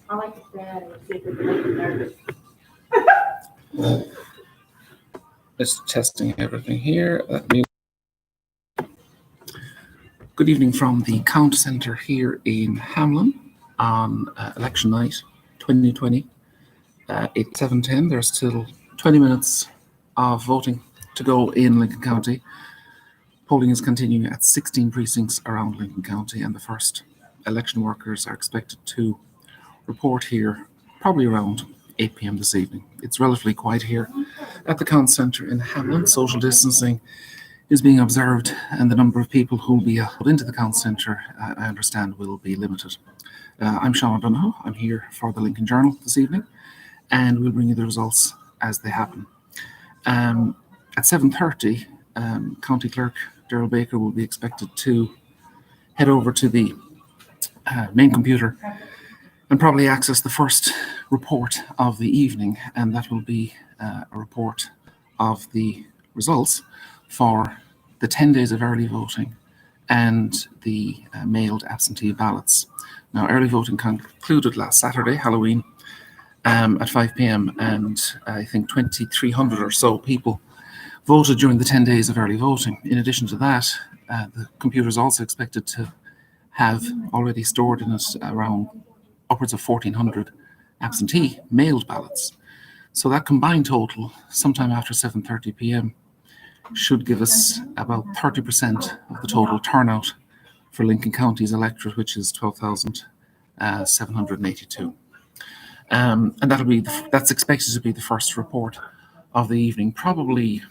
I like to stand and see if we can make it nervous. Just testing everything here. Good evening from the Count Centre here in Hamlin on election night 2020. It's 7:10. There's still 20 minutes of voting to go in Lincoln County. Polling is continuing at 16 precincts around Lincoln County, and the first election workers are expected to report here probably around 8 p.m. this evening. It's relatively quiet here at the Count Centre in Hamlin. Social distancing is being observed, and the number of people who will be put into the Count Centre, I understand, will be limited. I'm Sean O'Donoghue. I'm here for the Lincoln Journal this evening, and we'll bring you the results as they happen. At 7:30, County Clerk Daryl Baker will be expected to head over to the main computer and probably access the first report of the evening, and that will be a report of the results for the 10 days of early voting and the mailed absentee ballots. Now, early voting concluded last Saturday, Halloween, at 5 p.m., and I think 2,300 or so people voted during the 10 days of early voting. In addition to that, the computer is also expected to have already stored in it around upwards of 1,400 absentee mailed ballots. So that combined total, sometime after 7:30 p.m., should give us about 30% of the total turnout for Lincoln County's electorate, which is 12,782. And that's expected to be the first report of the evening, probably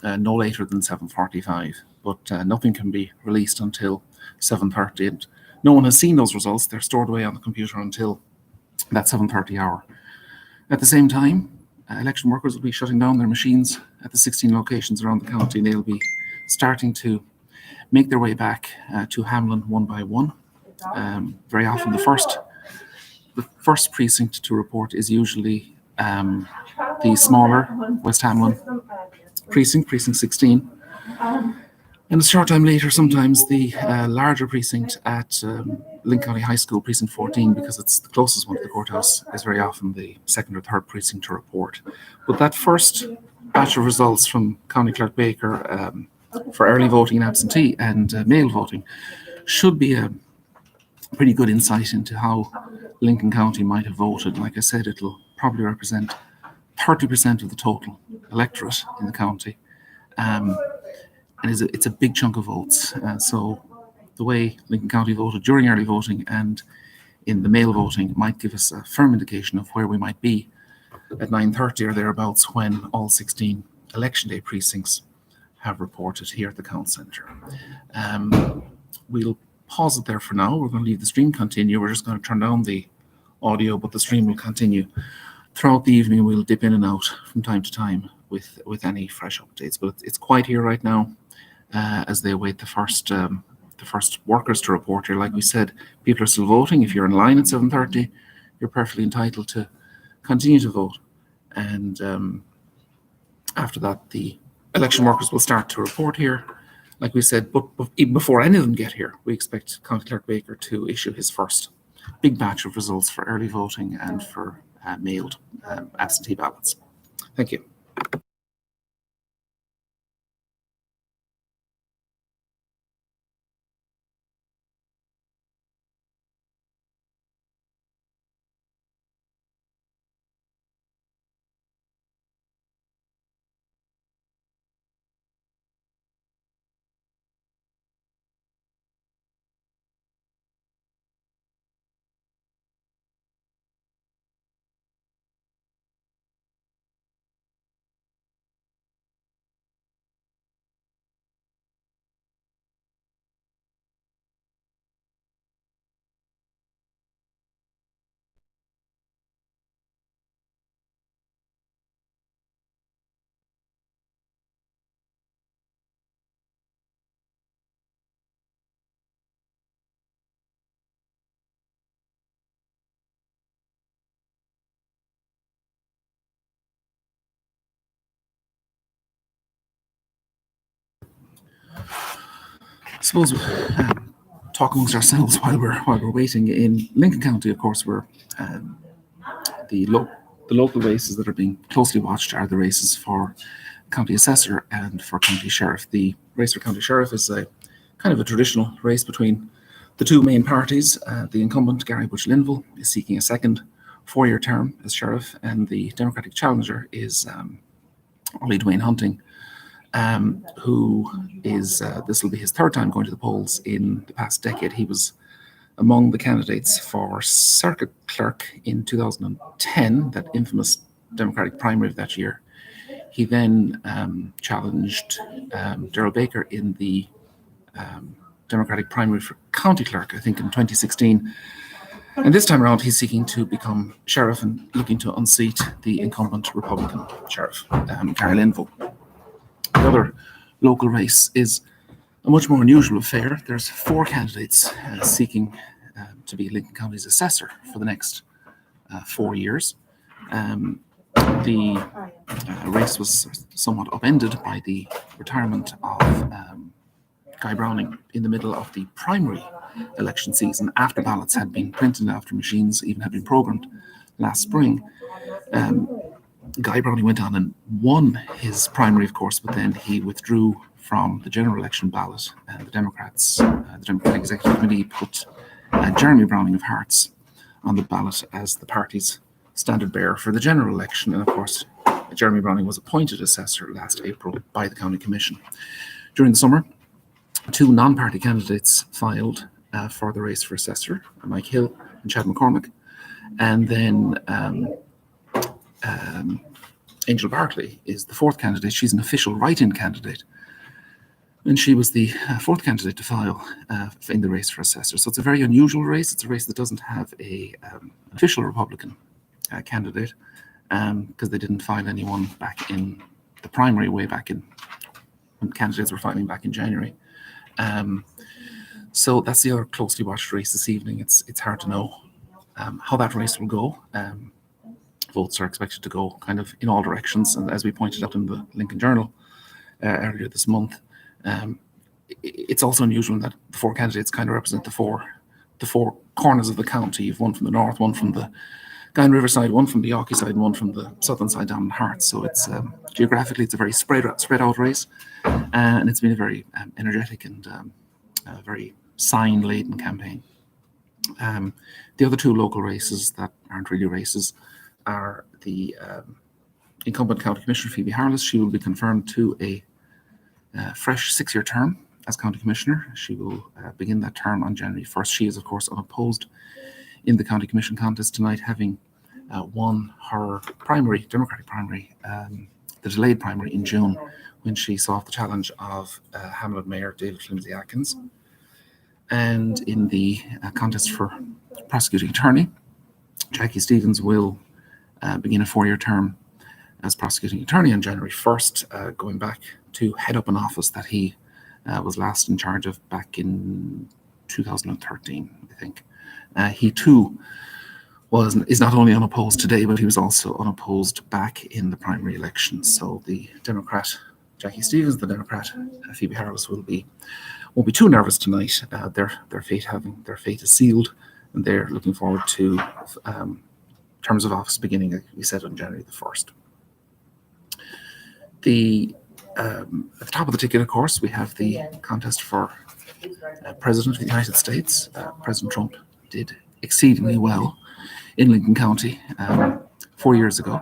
no later than 7:45. But nothing can be released until 7:30, and no one has seen those results. They're stored away on the computer until that 7:30 hour. At the same time, election workers will be shutting down their machines at the 16 locations around the county, and they'll be starting to make their way back to Hamlin one by one. Very often the first precinct to report is usually the smaller West Hamlin precinct 16. And a short time later, sometimes the larger precinct at Lincoln County High School, precinct 14, because it's the closest one to the courthouse, is very often the second or third precinct to report. But that first batch of results from County Clerk Baker for early voting and absentee and mail voting should be a pretty good insight into how Lincoln County might have voted. Like I said, it'll probably represent 30% of the total electorate in the county. And it's a big chunk of votes. So the way Lincoln County voted during early voting and in the mail voting might give us a firm indication of where we might be at 9:30 or thereabouts when all 16 election day precincts have reported here at the Count Centre. We'll pause it there for now. We're going to leave the stream continue. We're just going to turn down the audio, but the stream will continue. Throughout the evening, we'll dip in and out from time to time with any fresh updates. But it's quiet here right now as they await the first workers to report here. Like we said, people are still voting. If you're in line at 7:30, you're perfectly entitled to continue to vote. And after that, the election workers will start to report here. Like we said, but even before any of them get here, we expect County Clerk Baker to issue his first big batch of results for early voting and for mailed absentee ballots. Thank you. I suppose talk amongst ourselves while we're waiting. In Lincoln County, of course, we're the local races that are being closely watched are the races for county assessor and for county sheriff. The race for county sheriff is a kind of a traditional race between the two main parties. The incumbent, Gary Butch Linville, is seeking a second 4-year term as sheriff, and the Democratic challenger is Ollie Dwayne Hunting, who is, this will be his third time going to the polls in the past decade. He was among the candidates for circuit clerk in 2010, that infamous Democratic primary of that year. He then challenged Darrell Baker in the Democratic primary for county clerk, I think in 2016. And this time around, he's seeking to become sheriff and looking to unseat the incumbent Republican sheriff, Gary Linville. The other local race is a much more unusual affair. There's 4 candidates seeking to be Lincoln County's assessor for the next 4 years. The race was somewhat upended by the retirement of Guy Browning in the middle of the primary election season, after ballots had been printed, after machines even had been programmed last spring. Guy Browning went on and won his primary, of course, but then he withdrew from the general election ballot. The Democratic Executive Committee put Jeremy Browning of Hearts on the ballot as the party's standard bearer for the general election. And of course, Jeremy Browning was appointed assessor last April by the County Commission. During the summer, 2 non-party candidates filed for the race for assessor, Mike Hill and Chad McCormick. And then Angel Barkley is the 4th candidate. She's an official write-in candidate. And she was the 4th candidate to file in the race for assessor. So it's a very unusual race. It's a race that doesn't have an official Republican candidate because they didn't file anyone back in the primary way back in when candidates were filing back in January. So that's the other closely watched race this evening. It's hard to know how that race will go. Votes are expected to go kind of in all directions, and as we pointed out in the Lincoln Journal earlier this month, it's also unusual in that the 4 candidates kind of represent the four corners of the county. You've one from the north, one from the Gyn River side, one from the Yawkey side, and one from the southern side down in Hearts. So it's geographically it's a very spread out race, and it's been a very energetic and very sign-laden campaign. The other 2 local races that aren't really races are the incumbent County Commissioner Phoebe Harless. She will be confirmed to a fresh 6-year term as County Commissioner. She will begin that term on January 1st. She is, of course, unopposed in the County Commission contest tonight, having won her primary, Democratic primary, the delayed primary in June, when she saw off the challenge of Hamlin Mayor David Flimsy-Atkins. And in the contest for prosecuting attorney, Jackie Stevens will begin a 4-year term as prosecuting attorney on January 1st, going back to head up an office that he was last in charge of back in 2013, I think. He too is not only unopposed today, but he was also unopposed back in the primary election. So the Democrat Jackie Stevens, the Democrat Phoebe Harless, won't be too nervous tonight. Their fate is sealed, and they're looking forward to terms of office beginning, like we said, on January the 1st. At the top of the ticket, of course, we have the contest for President of the United States. President Trump did exceedingly well in Lincoln County 4 years ago.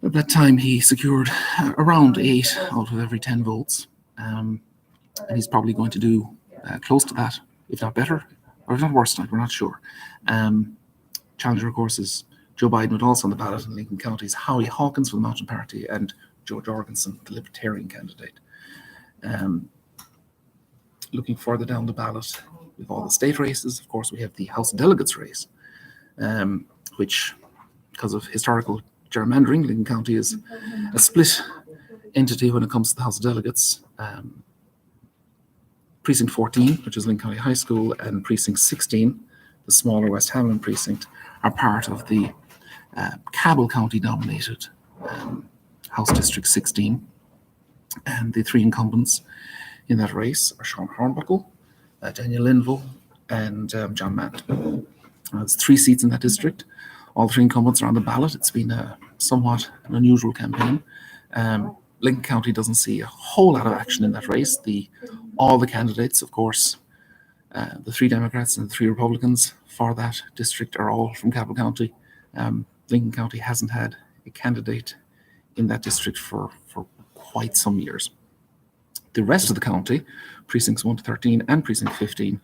At that time, he secured around 8 out of every 10 votes. And he's probably going to do close to that, if not better, or if not worse tonight, we're not sure. Challenger, of course, is Joe Biden, but also on the ballot in Lincoln County's Howie Hawkins for the Mountain Party and Joe Jorgensen, the Libertarian candidate. Looking further down the ballot, with all the state races, of course, we have the House Delegates race, which, because of historical gerrymandering, Lincoln County is a split entity when it comes to the House of Delegates. Precinct 14, which is Lincoln County High School, and Precinct 16, the smaller West Hamlin precinct, are part of the Cabell County-dominated House District 16. And the 3 incumbents in that race are Sean Hornbuckle, Daniel Linville, and John Mand. It's 3 seats in that district. All 3 incumbents are on the ballot. It's been somewhat an unusual campaign. Lincoln County doesn't see a whole lot of action in that race. All the candidates, of course, the 3 Democrats and the 3 Republicans for that district are all from Capital County. Lincoln County hasn't had a candidate in that district for quite some years. The rest of the county, precincts 1 to 13 and precinct 15,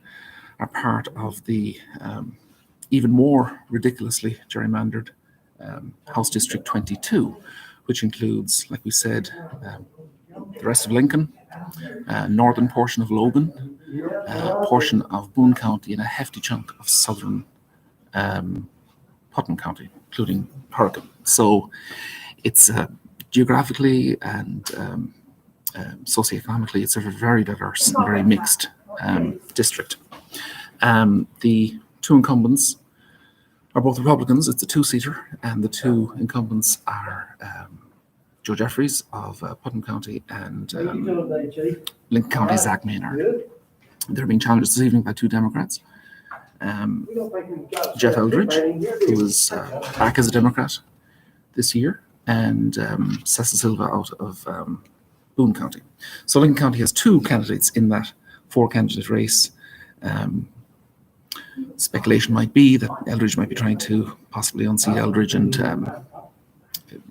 are part of the even more ridiculously gerrymandered House District 22, which includes, like we said, the rest of Lincoln, northern portion of Logan, a portion of Boone County, and a hefty chunk of southern Putnam County, including Hurricane. So it's geographically and socioeconomically, it's a very diverse and very mixed district. The 2 incumbents are both Republicans. It's a 2-seater, and the 2 incumbents are Joe Jeffries of Putnam County and Lincoln County Zach Maynard. They're being challenged this evening by 2 Democrats. Jeff Eldridge, who is back as a Democrat this year, and Cecil Silva out of Boone County. So Lincoln County has 2 candidates in that 4-candidate race. Speculation might be that Eldridge might be trying to possibly unseat Eldridge and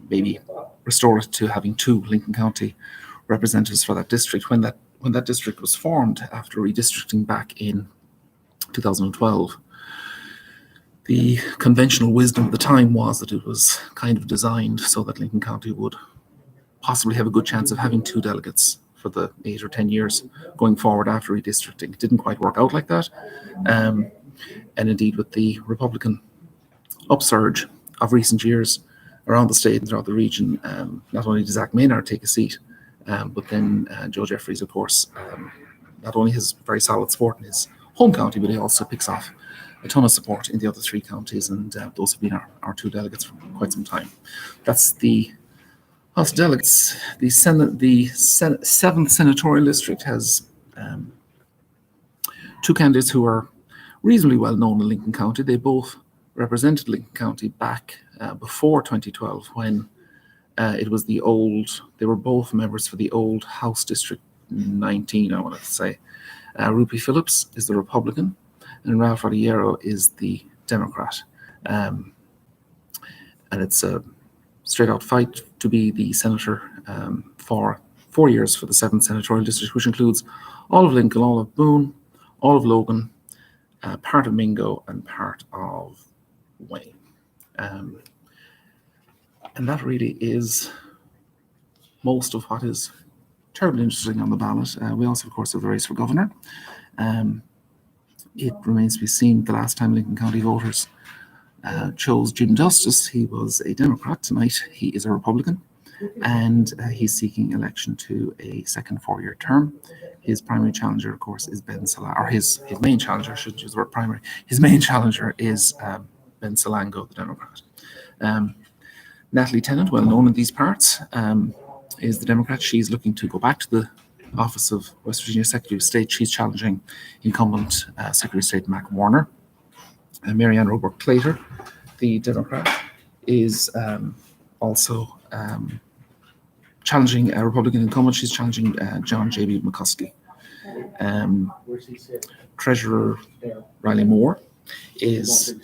maybe restore it to having 2 Lincoln County representatives for that district. When that district was formed after redistricting back in 2012, the conventional wisdom at the time was that it was kind of designed so that Lincoln County would possibly have a good chance of having 2 delegates for the 8 or 10 years going forward after redistricting. It didn't quite work out like that. And indeed, with the Republican upsurge of recent years around the state and throughout the region, not only does Zach Maynard take a seat, but then Joe Jeffries, of course, not only has very solid support in his home county, but he also picks off a ton of support in the other 3 counties, and those have been our 2 delegates for quite some time. That's the House of Delegates. The 7th senatorial district has 2 candidates who are reasonably well known in Lincoln County. They both represented Lincoln County back before 2012, when it was they were both members for the old House District 19, I want to say. Rupi Phillips is the Republican, and Ralph Rodillero is the Democrat. And it's a straight-out fight to be the senator for 4 years for the 7th senatorial district, which includes all of Lincoln, all of Boone, all of Logan, part of Mingo, and part of Wayne. And that really is most of what is terribly interesting on the ballot. We also, of course, have the race for governor. It remains to be seen the last time Lincoln County voters chose Jim Justice. He was a Democrat. Tonight, he is a Republican, and he's seeking election to a second 4-year term. His primary challenger, of course, is Ben Salango, or his main challenger, I shouldn't use the word primary. His main challenger is Ben Salango, the Democrat. Natalie Tennant, well known in these parts, is the Democrat. She's looking to go back to the office of West Virginia Secretary of State. She's challenging incumbent Secretary of State Mac Warner. Marianne Roebuck Clater, the Democrat, is also challenging a Republican incumbent. She's challenging John J.B. McCuskey. Treasurer Riley Moore is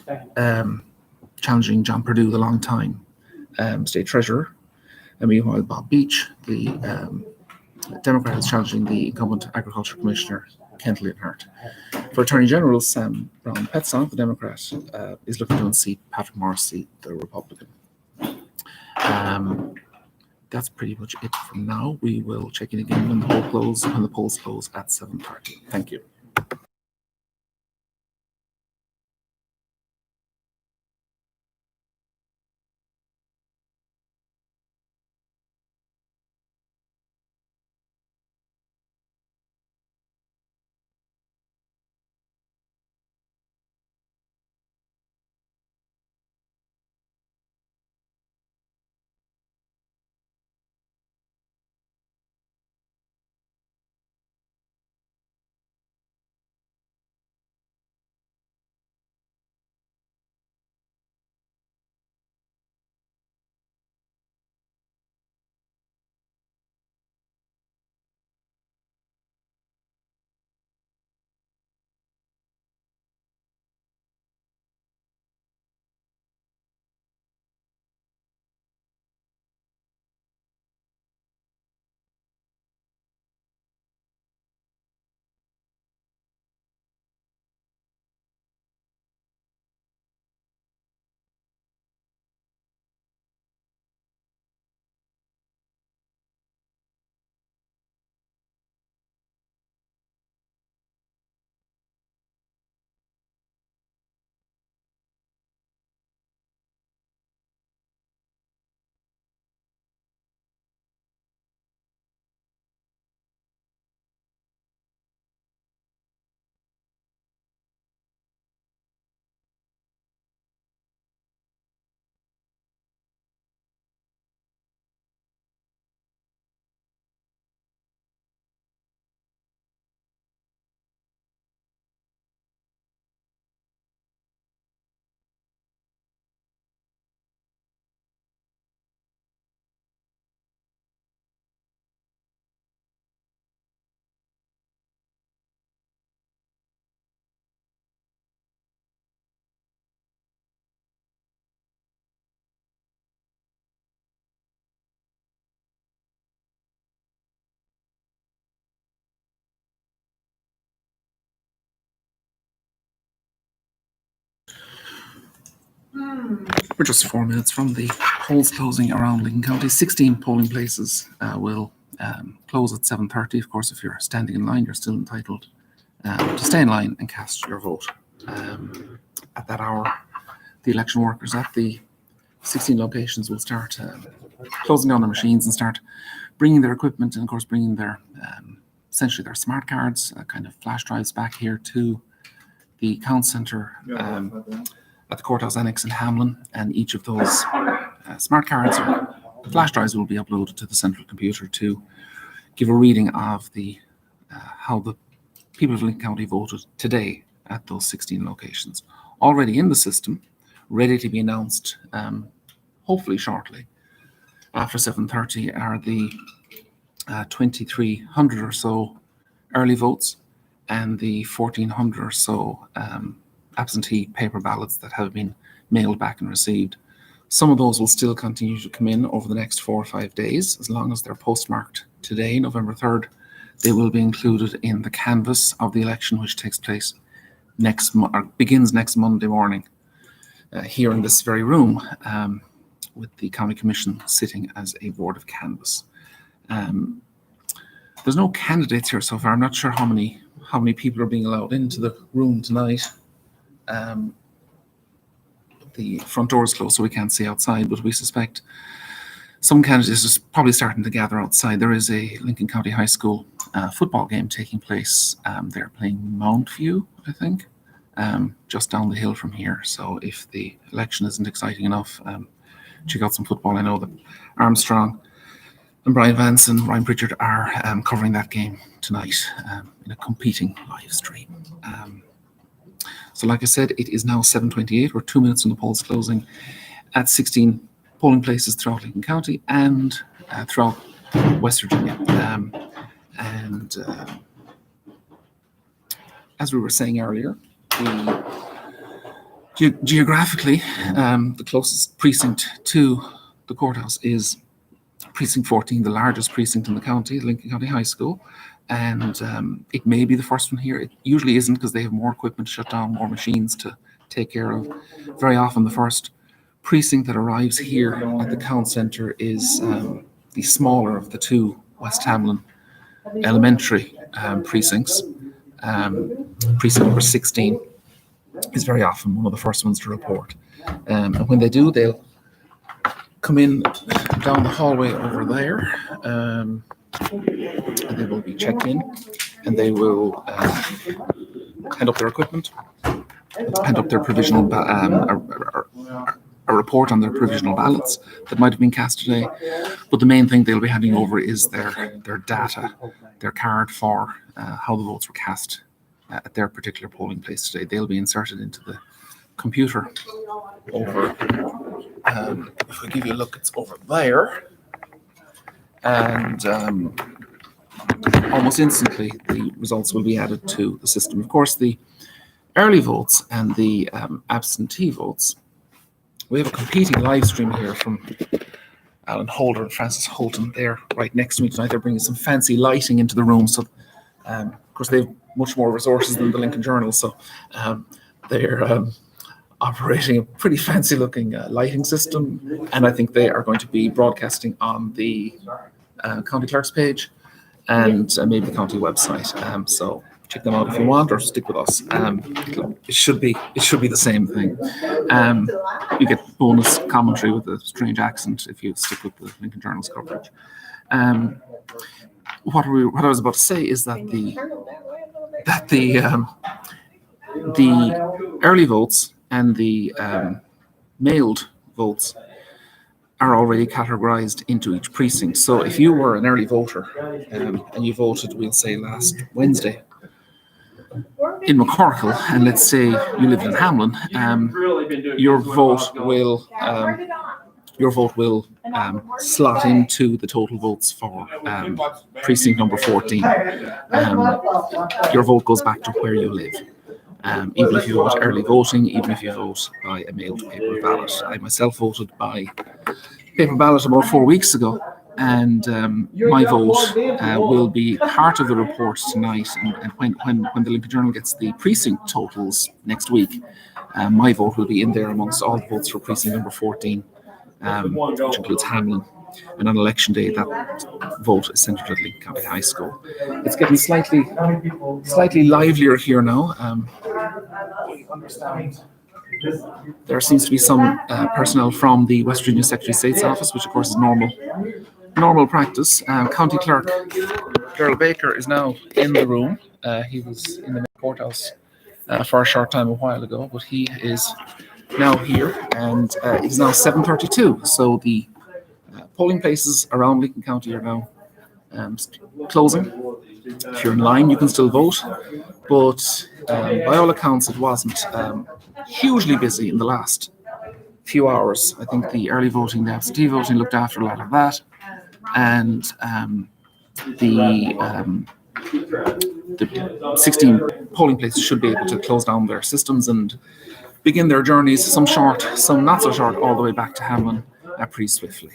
challenging John Perdue, the long-time state treasurer. And meanwhile, Bob Beach, the Democrat, is challenging the incumbent agriculture commissioner, Kent Leonhardt. For Attorney General, Sam Brown-Petzold, the Democrat, is looking to unseat Patrick Morrissey, the Republican. That's pretty much it for now. We will check in again when the polls close at 7:30. Thank you. We're just 4 minutes from the polls closing around Lincoln County. 16 polling places will close at 7:30. Of course, if you're standing in line, you're still entitled to stay in line and cast your vote. At that hour, the election workers at the 16 locations will start closing down their machines and start bringing their equipment and, of course, bringing their essentially their smart cards, kind of flash drives back here to the count centre at the courthouse annex in Hamlin, and each of those smart cards or flash drives will be uploaded to the central computer to give a reading of the how the people of Lincoln County voted today at those 16 locations. Already in the system, ready to be announced, hopefully shortly, after 7:30, are the 2,300 or so early votes and the 1,400 or so absentee paper ballots that have been mailed back and received. Some of those will still continue to come in over the next 4 or 5 days. As long as they're postmarked today, November 3rd, they will be included in the canvass of the election, which takes place begins next Monday morning here in this very room, with the County Commission sitting as a board of canvass. There's no candidates here so far. I'm not sure how many people are being allowed into the room tonight. The front door is closed, so we can't see outside, but we suspect some candidates are probably starting to gather outside. There is a Lincoln County High School football game taking place. They're playing Mountview, I think, just down the hill from here. So if the election isn't exciting enough, check out some football. I know that Armstrong and Brian Vance and Ryan Pritchard are covering that game tonight in a competing live stream. So like I said, it is now 7:28. We're 2 minutes from the polls closing at 16 polling places throughout Lincoln County and throughout West Virginia. As we were saying earlier, geographically, the closest precinct to the courthouse is Precinct 14, the largest precinct in the county, Lincoln County High School. And it may be the first one here. It usually isn't, because they have more equipment to shut down, more machines to take care of. Very often the first precinct that arrives here at the count centre is the smaller of the two West Hamlin elementary precincts. Precinct number 16 is very often one of the first ones to report. And when they do, they'll come in down the hallway over there, and they will be checked in, and they will hand up their equipment, hand up their provisional a report on their provisional ballots that might have been cast today. But the main thing they'll be handing over is their data, their card for how the votes were cast at their particular polling place today. They'll be inserted into the computer over, if we give you a look, it's over there. And almost instantly, the results will be added to the system. Of course, the early votes and the absentee votes, we have a competing live stream here from Alan Holder and Francis Holton. They're right next to me tonight. They're bringing some fancy lighting into the room. So, of course, they have much more resources than the Lincoln Journal. So they're operating a pretty fancy looking lighting system. And I think they are going to be broadcasting on the county clerk's page and maybe the county website. So check them out if you want, or stick with us. It should be the same thing. You get bonus commentary with a strange accent if you stick with the Lincoln Journal's coverage. What I was about to say is that the early votes and the mailed votes are already categorized into each precinct. So if you were an early voter and you voted, we'll say last Wednesday, in McCorkle, and let's say you lived in Hamlin, your vote will slot into the total votes for precinct number 14. Your vote goes back to where you live. Even if you vote early voting, even if you vote by a mailed paper ballot. I myself voted by paper ballot about 4 weeks ago, and my vote will be part of the report tonight. And when the Lincoln Journal gets the precinct totals next week, My vote will be in there amongst all the votes for precinct number 14, which includes Hamlin. And on election day, that vote is centred at Lincoln County High School. It's getting slightly livelier here now. There seems to be some personnel from the West Virginia Secretary of State's office, which of course is normal practice. County Clerk Gerald Baker is now in the room. He was in the courthouse for a short time a while ago, but he is now here, and it is now 7:32. So the polling places around Lincoln County are now closing. If you're in line, you can still vote, but by all accounts, it wasn't hugely busy in the last few hours. I think the early voting, the absentee voting looked after a lot of that, and the 16 polling places should be able to close down their systems and begin their journeys, some short, some not so short, all the way back to Hamlin pretty swiftly.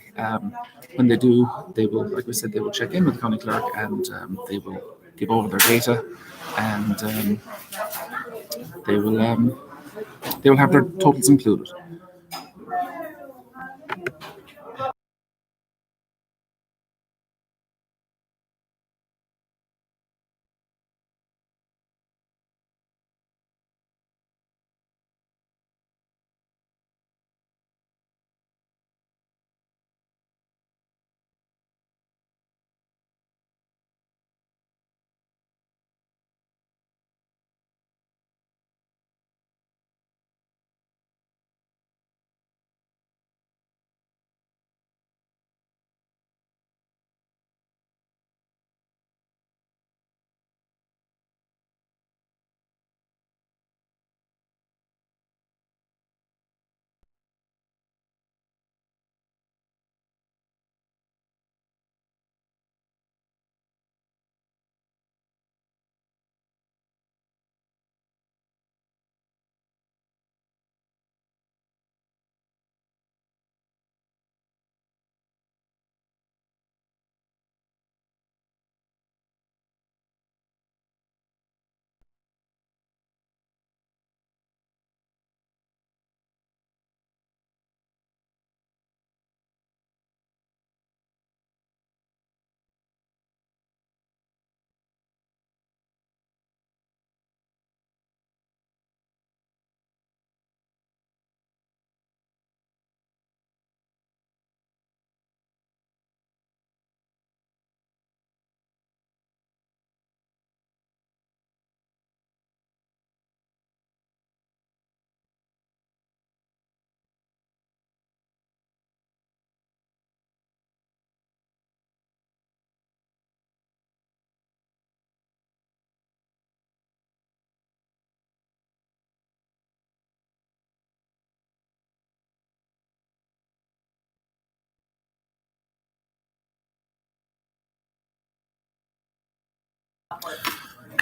When they do, they will, like we said, they will check in with the county clerk, and they will give over their data, and they will have their totals included.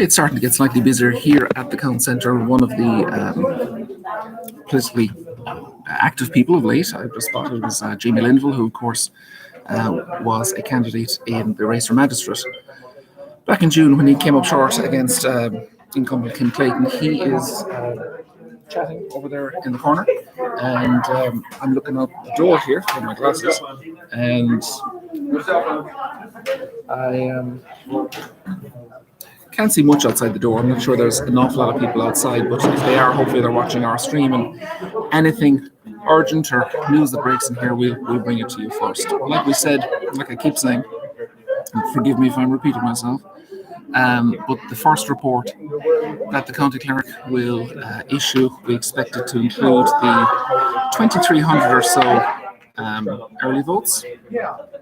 It's starting to get slightly busier here at the Count Centre. One of the politically active people of late I've just spotted was Jamie Linville, who of course was a candidate in the race for magistrate back in June when he came up short against incumbent Kim Clayton. He is chatting over there in the corner, and I'm looking out the door here with my glasses, and I can't see much outside the door. I'm not sure there's an awful lot of people outside, but if they are, hopefully they're watching our stream, and anything urgent or news that breaks in here, we'll bring it to you first. Like we said, like I keep saying, forgive me if I'm repeating myself, but the first report that the county clerk will issue, we expect it to include the 2,300 or so early votes,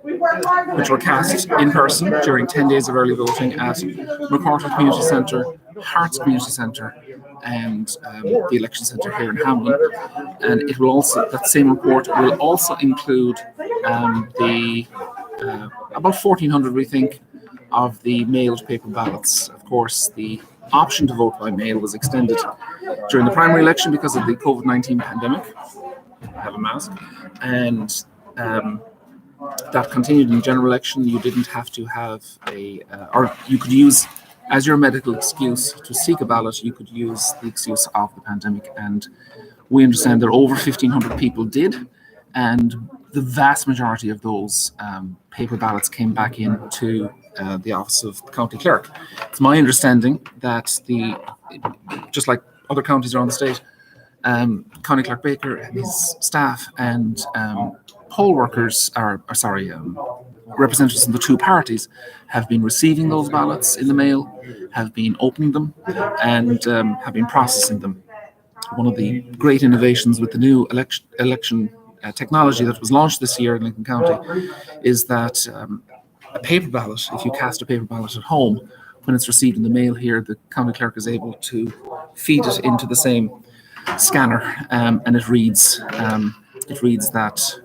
which were cast in person during 10 days of early voting at McCarter Community Centre, Hearts Community Centre, and the election centre here in Hamlin. And it will also, that same report will also include the about 1,400, we think, of the mailed paper ballots. Of course, the option to vote by mail was extended during the primary election because of the COVID-19 pandemic. Have a mask, and that continued in the general election. You didn't have to have or you could use as your medical excuse to seek a ballot, you could use the excuse of the pandemic. And we understand that over 1,500 people did, and the vast majority of those paper ballots came back into the office of the county clerk. It's my understanding that just like other counties around the state, County Clerk Baker and his staff and poll workers representatives from the two parties have been receiving those ballots in the mail, have been opening them, and have been processing them. One of the great innovations with the new election technology that was launched this year in Lincoln County is that a paper ballot, if you cast a paper ballot at home, when it's received in the mail here, the county clerk is able to feed it into the same scanner, and it reads that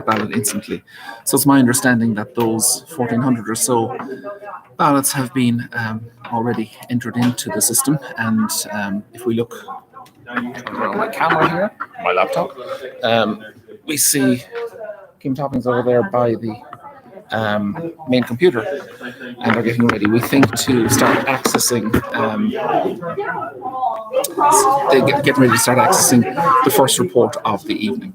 ballot instantly. So it's my understanding that those 1,400 or so ballots have been already entered into the system. And if we look around my camera here, my laptop, we see Kim Toppings over there by the main computer, and they're getting ready, we think, to start accessing getting ready to start accessing the first report of the evening,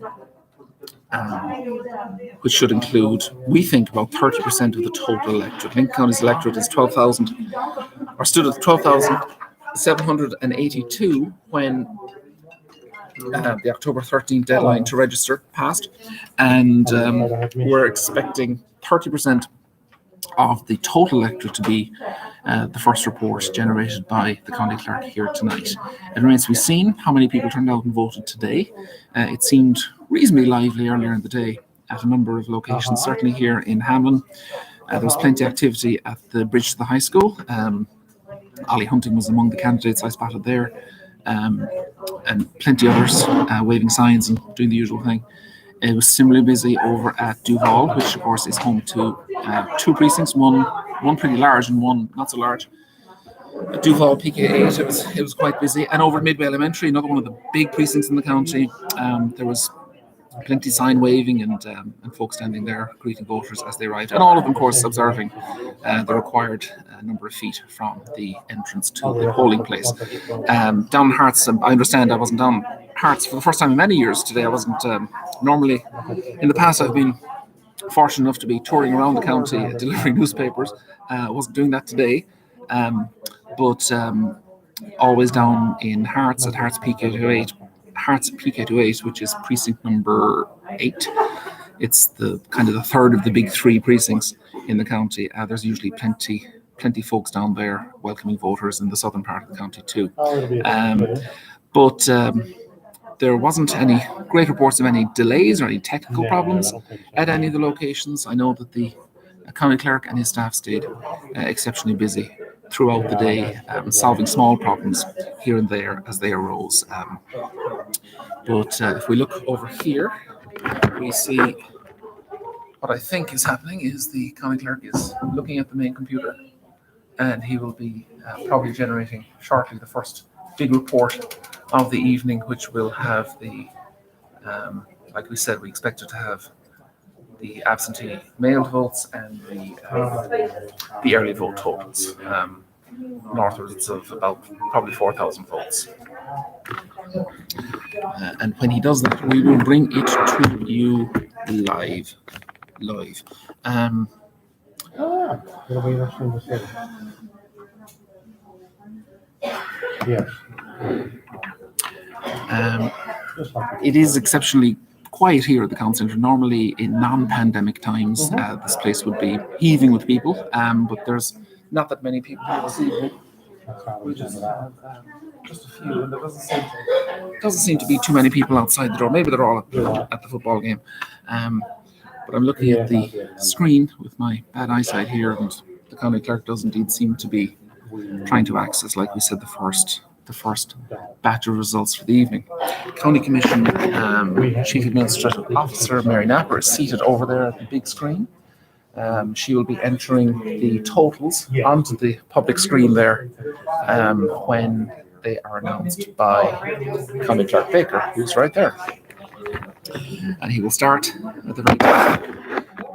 which should include, we think, about 30% of the total electorate. Lincoln County's electorate is 12,000, or stood at 12,782 when the October 13th deadline to register passed, and we're expecting 30% of the total electorate to be the first report generated by the county clerk here tonight. It remains to be seen how many people turned out and voted today. It seemed reasonably lively earlier in the day at a number of locations, certainly here in Hamlin. There was plenty of activity at the bridge to the high school. Ollie Hunting was among the candidates I spotted there, and plenty others waving signs and doing the usual thing. It was similarly busy over at Duval, which of course is home to two precincts, one pretty large and one not so large. At Duval PK8, it was quite busy. And over at Midway Elementary, another one of the big precincts in the county, there was plenty sign waving and folks standing there greeting voters as they arrived, and all of them, of course, observing the required number of feet from the entrance to the polling place. Down in Hearts, I understand I wasn't down Hearts for the first time in many years today. I wasn't normally, in the past I've been fortunate enough to be touring around the county delivering newspapers. I wasn't doing that today, but always down in Hearts at Hearts PK28, which is precinct number 8. It's the kind of the third of the big 3 precincts in the county. There's usually plenty folks down there welcoming voters in the southern part of the county too. But there wasn't any great reports of any delays or any technical problems at any of the locations. I know that the county clerk and his staff stayed exceptionally busy throughout the day, solving small problems here and there as they arose. But if we look over here, we see what I think is happening is the county clerk is looking at the main computer, and he will be probably generating shortly the first big report of the evening, which will have the, like we said, we expected to have the absentee mailed votes and the early vote totals, northwards of about probably 4,000 votes. And when he does that, we will bring it to you live. Yes. It is exceptionally quiet here at the Council Centre. Normally, in non-pandemic times, this place would be heaving with people, but there's not that many people here this evening. We just have just a few, and there doesn't seem to be too many people outside the door. Maybe they're all at the football game. But I'm looking at the screen with my bad eyesight here, and the county clerk does indeed seem to be trying to access, like we said, the first batch of results for the evening. County Commission Chief Administrative Officer Mary Napper is seated over there at the big screen. She will be entering the totals onto the public screen there when they are announced by County Clerk Baker, who's right there. And he will start at the very top.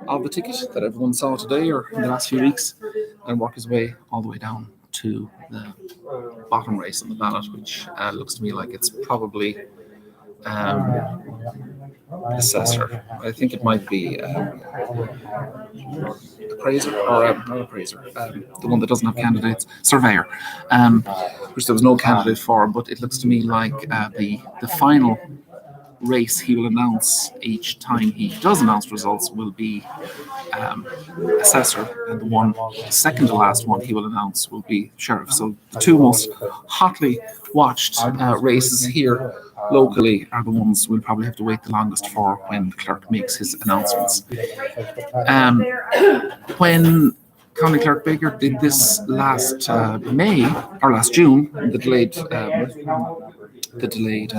of the ticket that everyone saw today or in the last few weeks, and work his way all the way down to the bottom race on the ballot, which looks to me like it's probably assessor. I think it might be appraiser, or not appraiser, the one that doesn't have candidates, surveyor, which there was no candidate for. But it looks to me like the final race he will announce each time he does announce results will be assessor, and the second to last one he will announce will be sheriff. So the two most hotly watched races here locally are the ones we'll probably have to wait the longest for when the clerk makes his announcements. When County Clerk Baker did this last May or last June, the delayed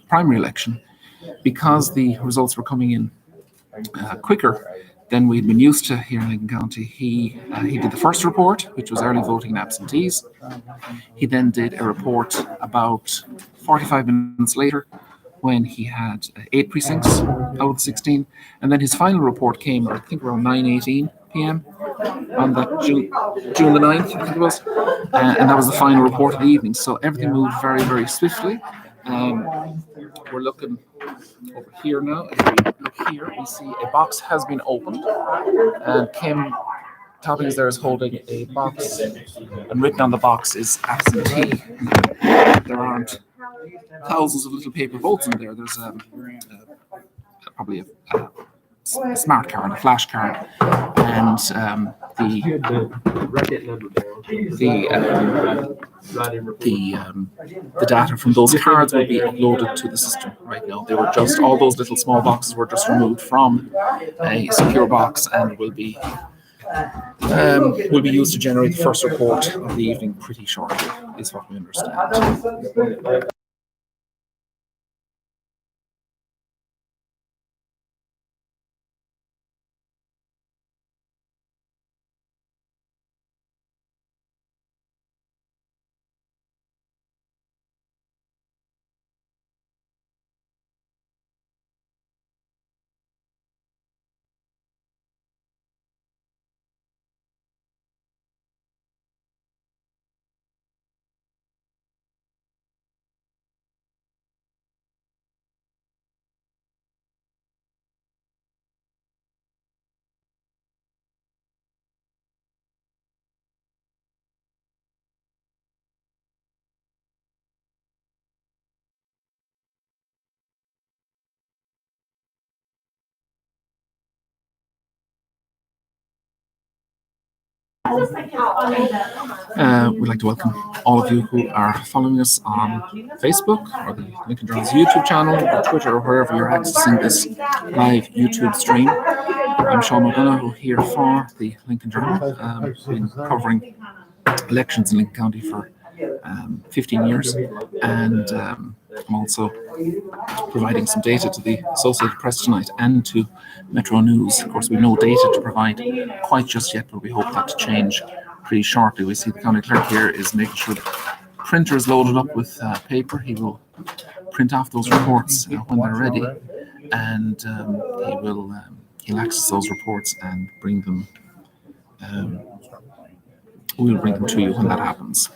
primary election, because the results were coming in quicker than we'd been used to here in Lincoln County. He did the first report, which was early voting and absentees. He then did a report about 45 minutes later when he had 8 precincts out of 16. And then his final report came, I think, around 9:18 p.m. on that June the 9th, I think it was. And that was the final report of the evening. So everything moved very, very swiftly. We're looking over here now. If we look here, we see a box has been opened, and Kim Toppings there is holding a box, and written on the box is absentee. There aren't thousands of little paper votes in there. There's probably a smart card, a flash card, and the data from those cards will be uploaded to the system right now. They were just, all those little small boxes were just removed from a secure box and will be used to generate the first report of the evening pretty shortly, is what we understand. We'd like to welcome all of you who are following us on Facebook or the Lincoln Journal's YouTube channel or Twitter or wherever you're accessing this live YouTube stream. I'm Sean McDonough here for the Lincoln Journal. Been covering elections in Lincoln County for 15 years, and I'm also providing some data to the Associated Press tonight and to Metro News. Of course, we have no data to provide quite just yet, but we hope that to change pretty shortly. We see the county clerk here is making sure the printer is loaded up with paper. He will print off those reports when they're ready, and he'll access those reports and bring them. We'll bring them to you when that happens.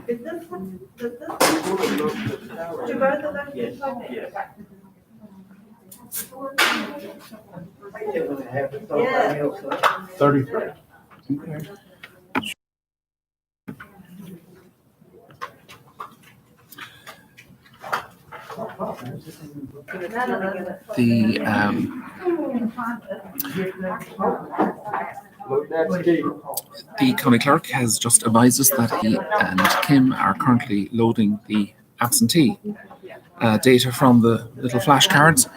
Is this one, does this, do both of them? Yes, yes. Yeah. 33. Okay. The The county clerk has just advised us that he and Kim are currently loading the absentee data from the little flashcards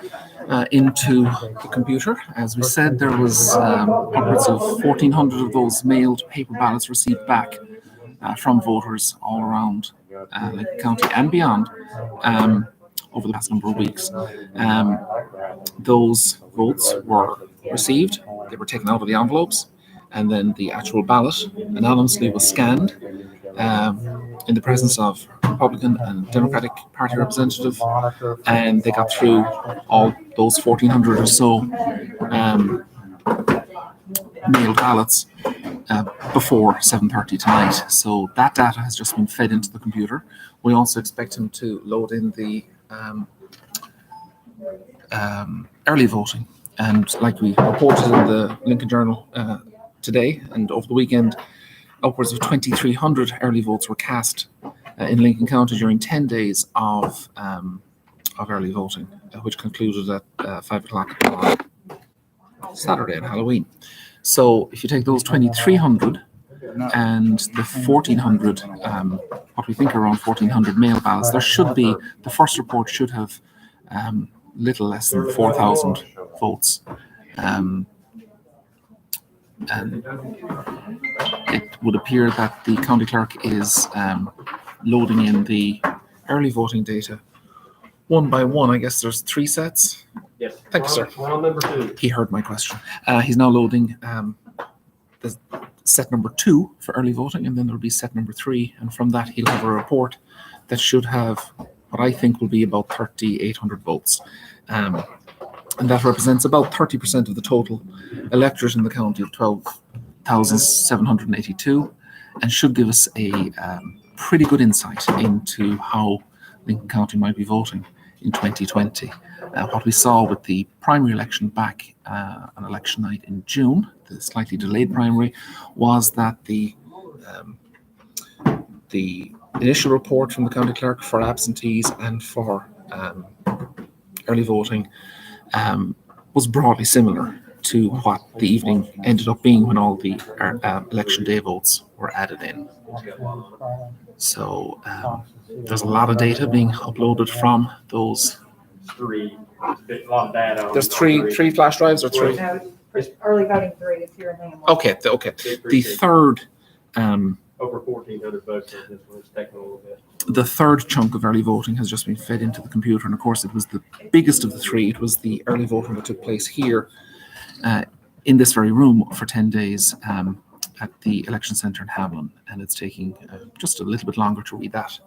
into the computer. As we said, there was upwards of 1,400 of those mailed paper ballots received back from voters all around Lincoln County and beyond over the past number of weeks. Those votes were received, they were taken out of the envelopes, and then the actual ballot anonymously was scanned in the presence of Republican and Democratic Party representative, and they got through all those 1,400 or so mailed ballots before 7:30 tonight. So that data has just been fed into the computer. We also expect him to load in the early voting. And like we reported in the Lincoln Journal today and over the weekend, upwards of 2,300 early votes were cast in Lincoln County during 10 days of early voting, which concluded at 5 o'clock on Saturday and Halloween. So if you take those 2,300 and the 1,400, what we think are around 1,400 mail ballots, there should be, the first report should have little less than 4,000 votes. And it would appear that the county clerk is loading in the early voting data one by one. I guess there's 3 sets. Yes. Thank you, sir. We're on number 2. He heard my question. He's now loading the set number 2 for early voting, and then there'll be set number 3. And from that, he'll have a report that should have what I think will be about 3,800 votes. And that represents about 30% of the total electorate in the county of 12,782, and should give us a pretty good insight into how Lincoln County might be voting in 2020. What we saw with the primary election back on election night in June, the slightly delayed primary, was that the initial report from the county clerk for absentees and for early voting was broadly similar to what the evening ended up being when all the election day votes were added in. So there's a lot of data being uploaded from those. 3. A lot of data. There's three flash drives or 3? No, it's early voting 3, it's here in Hamlin. Okay. The third. Over 1,400 votes on this one. It's taking a little bit. The third chunk of early voting has just been fed into the computer, and of course it was the biggest of the 3. It was the early voting that took place here in this very room for 10 days at the election centre in Hamlin, and it's taking just a little bit longer to read that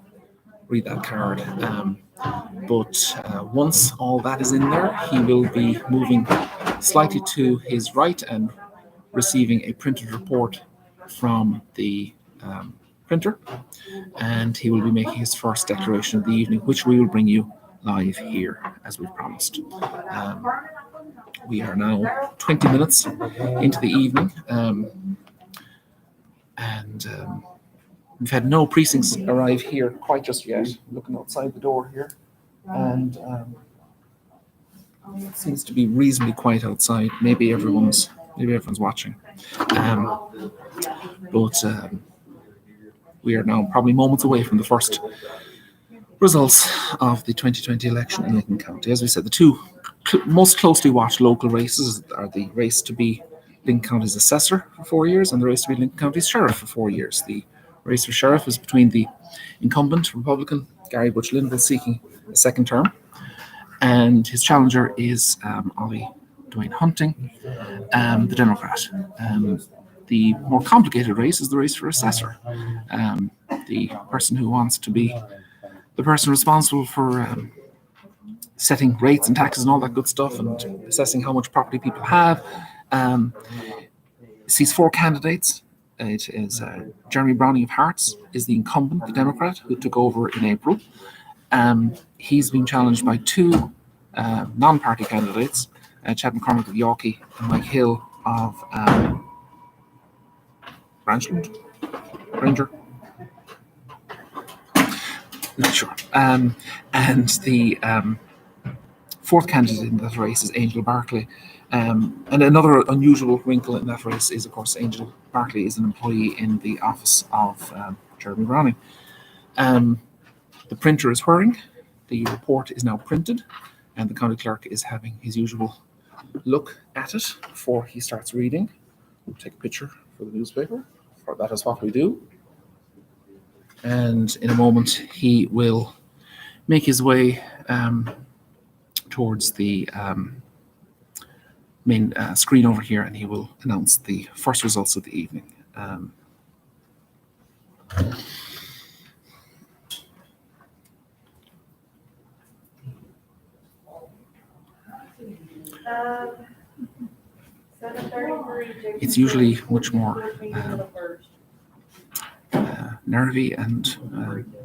card. But once all that is in there, he will be moving slightly to his right and receiving a printed report from the printer, and he will be making his first declaration of the evening, which we will bring you live here as we've promised. We are now 20 minutes into the evening, and we've had no precincts arrive here quite just yet. Looking outside the door here, and it seems to be reasonably quiet outside. Maybe everyone's watching, but we are now probably moments away from the first results of the 2020 election in Lincoln County. As we said, the 2 most closely watched local races are the race to be Lincoln County's assessor for 4 years and the race to be Lincoln County's sheriff for 4 years. The race for sheriff is between the incumbent Republican Gary Butch Linville, seeking a second term, and his challenger is Ollie Dwayne Hunting, the Democrat. The more complicated race is the race for assessor, the person who wants to be the person responsible for setting rates and taxes and all that good stuff and assessing how much property people have. Sees 4 candidates It is Jeremy Browning of Hearts is the incumbent, the Democrat, who took over in April. He's been challenged by two non-party candidates, Chad McCormick of Yorkie and Mike Hill of Branchland, Ranger. Not sure. And the fourth candidate in that race is Angel Barclay. And another unusual wrinkle in that race is, of course, Angel Barclay is an employee in the office of Jeremy Browning. The printer is whirring. The report is now printed, and the county clerk is having his usual look at it before he starts reading. We'll take a picture for the newspaper. For that is what we do. And in a moment, he will make his way towards the main screen over here, and he will announce the first results of the evening. It's usually much more nervy and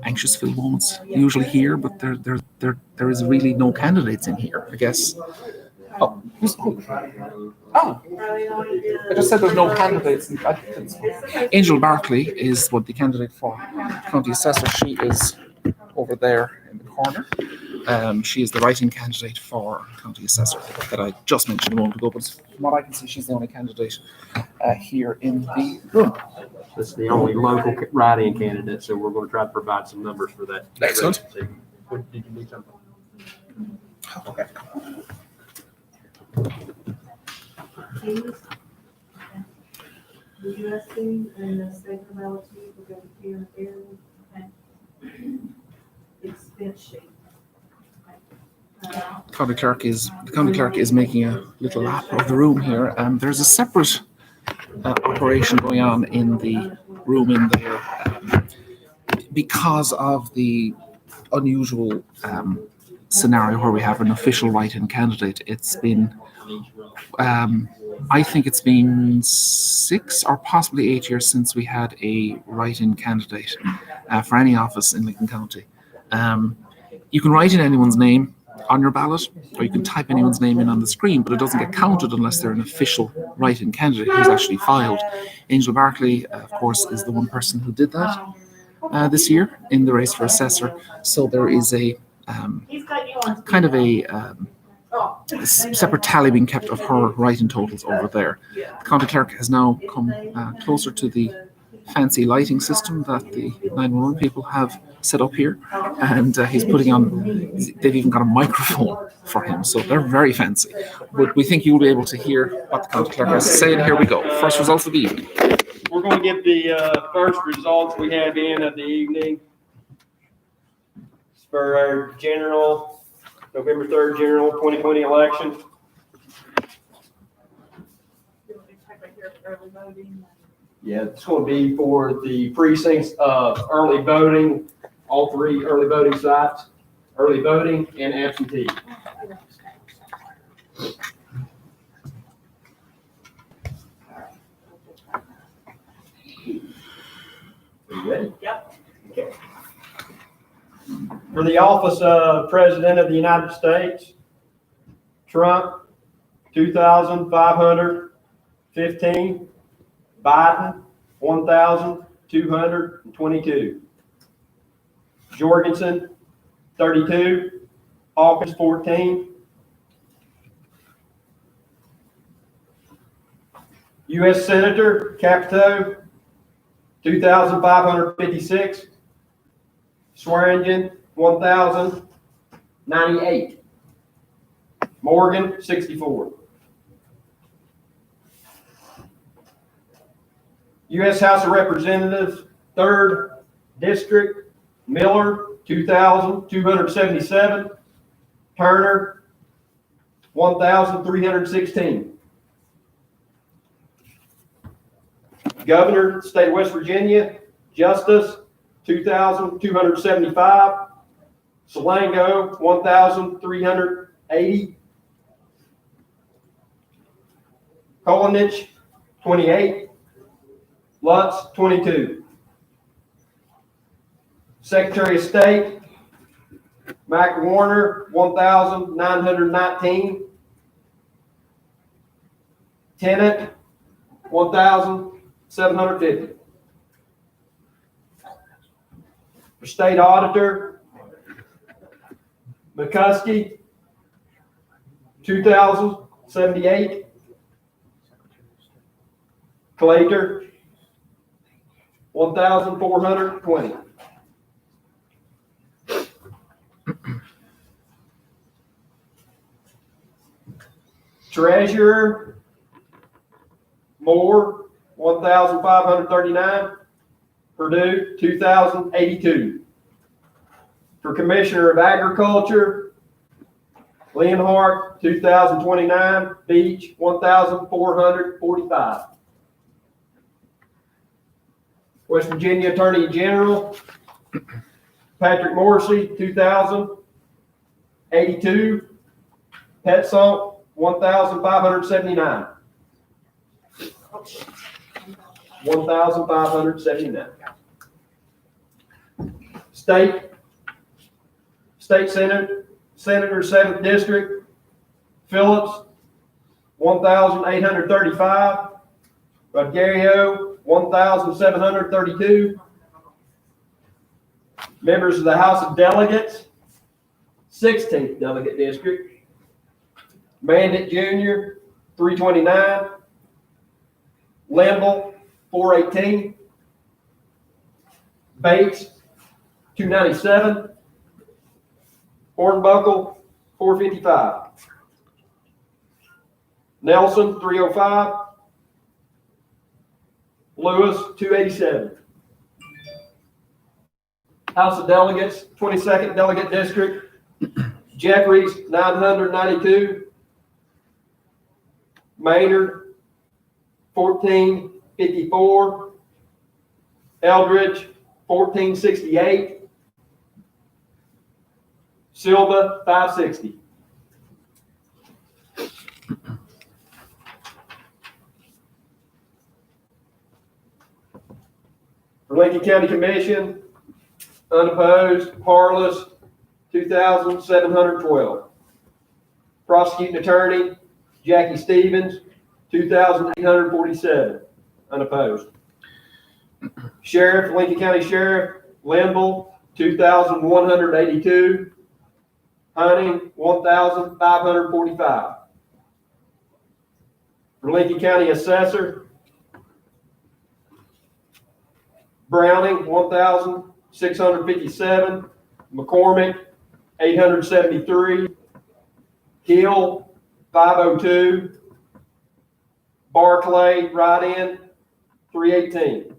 anxious-filled moments usually here, but there is really no candidates in here, I guess. Oh, I just said there's no candidates. Angel Barclay is what the candidate for county assessor. She is over there in the corner. She is the writing candidate for county assessor that I just mentioned a moment ago, but from what I can see, she's the only candidate here in the room. This is the only local write-in candidate, so we're going to try to provide some numbers for that. Excellent. Did you need something? Okay. The U.S. thing and the state reality, we're going to hear there. Expense sheet. The county clerk is making a little lap of the room here. There's a separate operation going on in the room in there because of the unusual scenario where we have an official write-in candidate. It's been, I think it's been 6 or possibly 8 years since we had a write-in candidate for any office in Lincoln County. You can write in anyone's name on your ballot, or you can type anyone's name in on the screen, but it doesn't get counted unless they're an official write-in candidate who's actually filed. Angel Barclay, of course, is the one person who did that this year in the race for assessor. So there is a kind of a separate tally being kept of her write-in totals over there. The county clerk has now come closer to the fancy lighting system that the 911 people have set up here, and he's putting on, they've even got a microphone for him, so they're very fancy. But we think you'll be able to hear what the county clerk has to say, and here we go. First results of the evening. We're going to give the first results we have in of the evening. It's for our general, November 3rd general 2020 election. Yeah, it's going to be for the precincts of early voting, all 3 early voting sites, early voting and absentee. Are you ready? Yep. Okay. For the office of President of the United States, Trump, 2,515. Biden, 1,222. Jorgensen, 32. Hawkins, 14. U.S. Senator Capito, 2,556. Swearingen, 1,098. Morgan, 64. U.S. House of Representatives, 3rd District, Miller, 2,277. Turner, 1,316. Governor, State of West Virginia, Justice, 2,275. Salango, 1,380. Kolanich, 28. Lutz, 22. Secretary of State, Mac Warner, 1,919. Tenant, 1,750. For State Auditor, McCuskey, 2,078. Claytor, 1,420. Treasurer, Moore, 1,539. Purdue, 2,082. For Commissioner of Agriculture, Leonhardt, 2,029. Beach, 1,445. West Virginia Attorney General, Patrick Morrissey, 2,082. Petzold, 1,579. 1,579. State Senator, 7th District, Phillips, 1,835. Rodgario, 1,732. Members of the House of Delegates, 16th Delegate District, Mandit Jr., 329. Linville, 418. Bates, 297. Hornbuckle, 455. Nelson, 305. Lewis, 287. House of Delegates, 22nd Delegate District, Jeffries, 992. Maynard, 1454. Eldridge, 1468. Silva, 560. For Lincoln County Commission, unopposed, Harless, 2,712. Prosecuting Attorney, Jackie Stevens, 2,847, unopposed. Sheriff, Lincoln County Sheriff, Linville, 2,182. Hunting, 1,545. For Lincoln County Assessor, Browning, 1,657. McCormick, 873. Hill, 502. Barclay, write-in, 318.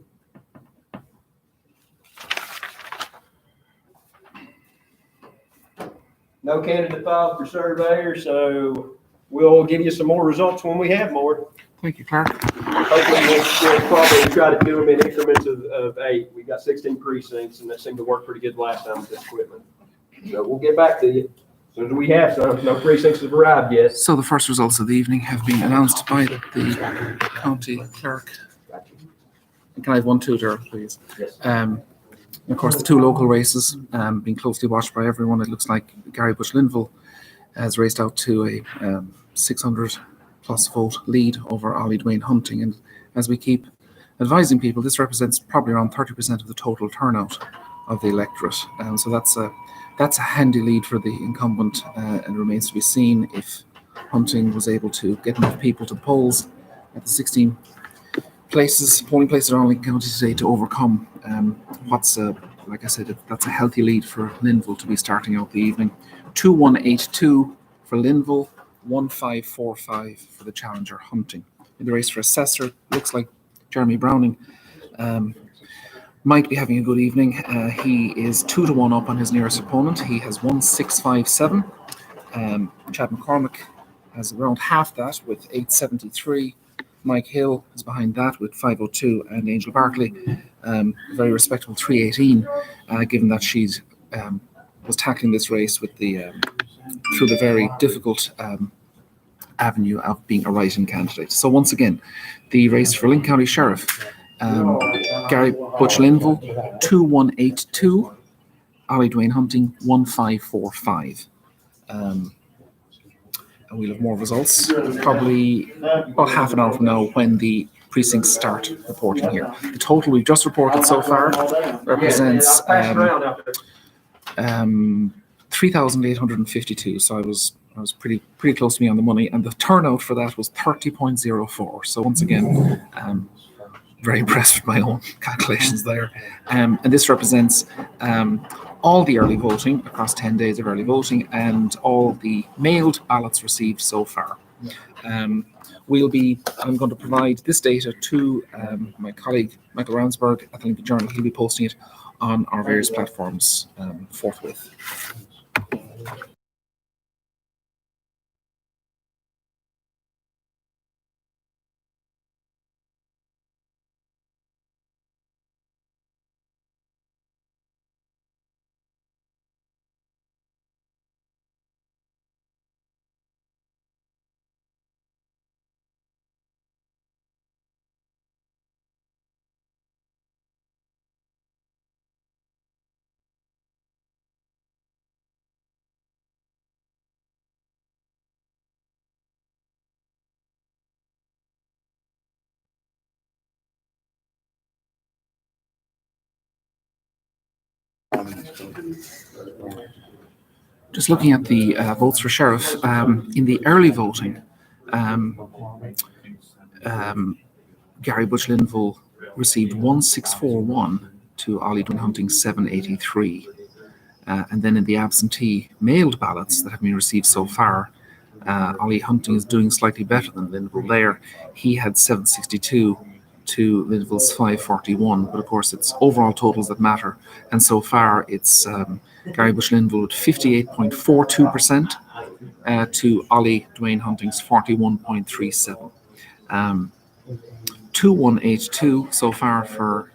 No candidate filed for surveyor, so we'll give you some more results when we have more. Thank you, Clerk. Hopefully we'll probably try to do them in increments of 8. We've got 16 precincts, and that seemed to work pretty good last time with this equipment. So we'll get back to you as soon as we have some. No precincts have arrived yet. So the first results of the evening have been announced by the county clerk. Can I have one tutor, please? Yes. Of course, the two local races being closely watched by everyone. It looks like Gary Bush Linville has raced out to a 600 plus vote lead over Ollie Dwayne Hunting. And as we keep advising people, this represents probably around 30% of the total turnout of the electorate. So that's a handy lead for the incumbent, and remains to be seen if Hunting was able to get enough people to the polls at the 16 polling places around Lincoln County today to overcome like I said, that's a healthy lead for Linville to be starting out the evening. 2182 for Linville, 1545 for the challenger Hunting. In the race for assessor, looks like Jeremy Browning might be having a good evening. He is 2-1 up on his nearest opponent. He has 1657. Chad McCormick has around half that with 873. Mike Hill is behind that with 502, and Angel Barkley, very respectable 318, given that she's was tackling this race with the through the very difficult avenue of being a write-in candidate. So once again, the race for Lincoln County Sheriff Gary Butch Linville 2182, Ollie Dwayne Hunting 1545. And we'll have more results probably about half an hour from now when the precincts start reporting here. The total we've just reported so far represents 3,852. So I was pretty close to me on the money, and the turnout for that was 30.04. So once again, very impressed with my own calculations there. And this represents all the early voting across 10 days of early voting and all the mailed ballots received so far. I'm going to provide this data to my colleague Michael Ransberg at the Lincoln Journal. He'll be posting it on our various platforms forthwith. Just looking at the votes for sheriff, in the early voting, Gary Butch Linville received 1641 to Ollie Dwayne Hunting 783. And then in the absentee mailed ballots that have been received so far, Ollie Hunting is doing slightly better than Linville there. He had 762 to Linville's 541, but of course it's overall totals that matter. And so far it's Gary Butch Linville with 58.42% to Ollie Dwayne Hunting's 41.37. 2182 so far for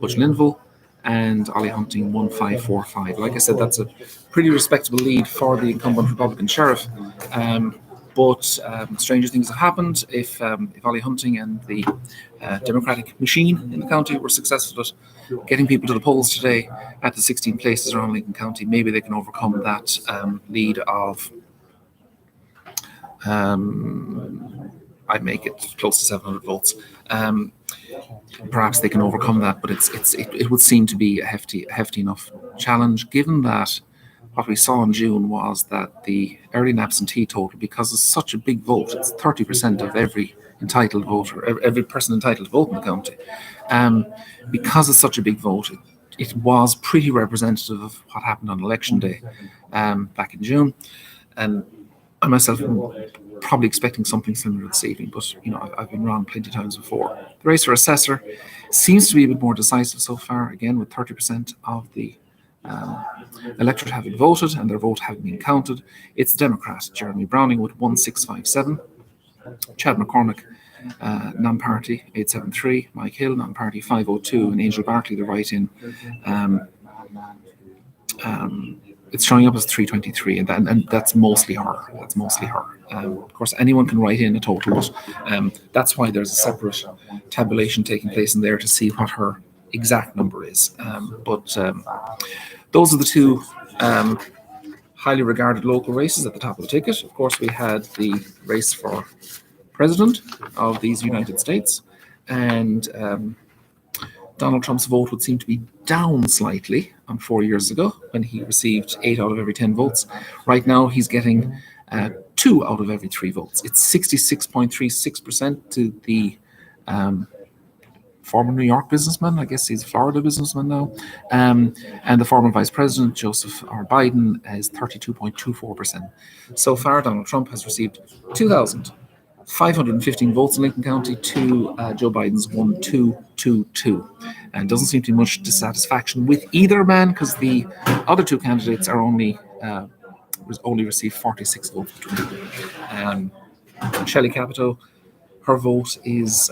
Butch Linville, and Ollie Hunting 1545. Like I said, that's a pretty respectable lead for the incumbent Republican sheriff. But stranger things have happened. If Ollie Hunting and the Democratic machine in the county were successful at getting people to the polls today at the 16 places around Lincoln County, maybe they can overcome that lead of, I'd make it close to 700 votes. Perhaps they can overcome that, but it would seem to be a hefty enough challenge, given that what we saw in June was that the early and absentee total, because it's such a big vote, it's 30% of every entitled voter, every person entitled to vote in the county. Because it's such a big vote, it was pretty representative of what happened on election day back in June. And I myself am probably expecting something similar this evening, but I've been wrong plenty of times before. The race for assessor seems to be a bit more decisive so far, again with 30% of the electorate having voted and their vote having been counted. It's Democrat Jeremy Browning with 1657, Chad McCormick, non-party 873, Mike Hill, non-party 502, and Angel Barkley, the write-in. It's showing up as 323, and that's mostly her. Of course, anyone can write in a total, but that's why there's a separate tabulation taking place in there to see what her exact number is. But those are the two highly regarded local races at the top of the ticket. Of course, we had the race for president of these United States, and Donald Trump's vote would seem to be down slightly on 4 years ago when he received 8 out of every 10 votes. Right now, he's getting 2 out of every 3 votes. It's 66.36% to the former New York businessman. I guess he's a Florida businessman now. And the former vice president, Joseph R. Biden, is 32.24%. So far, Donald Trump has received 2,515 votes in Lincoln County to Joe Biden's 1,222. And doesn't seem to be much dissatisfaction with either man, because the other two candidates are only received 46 votes between them. Shelley Capito, her vote is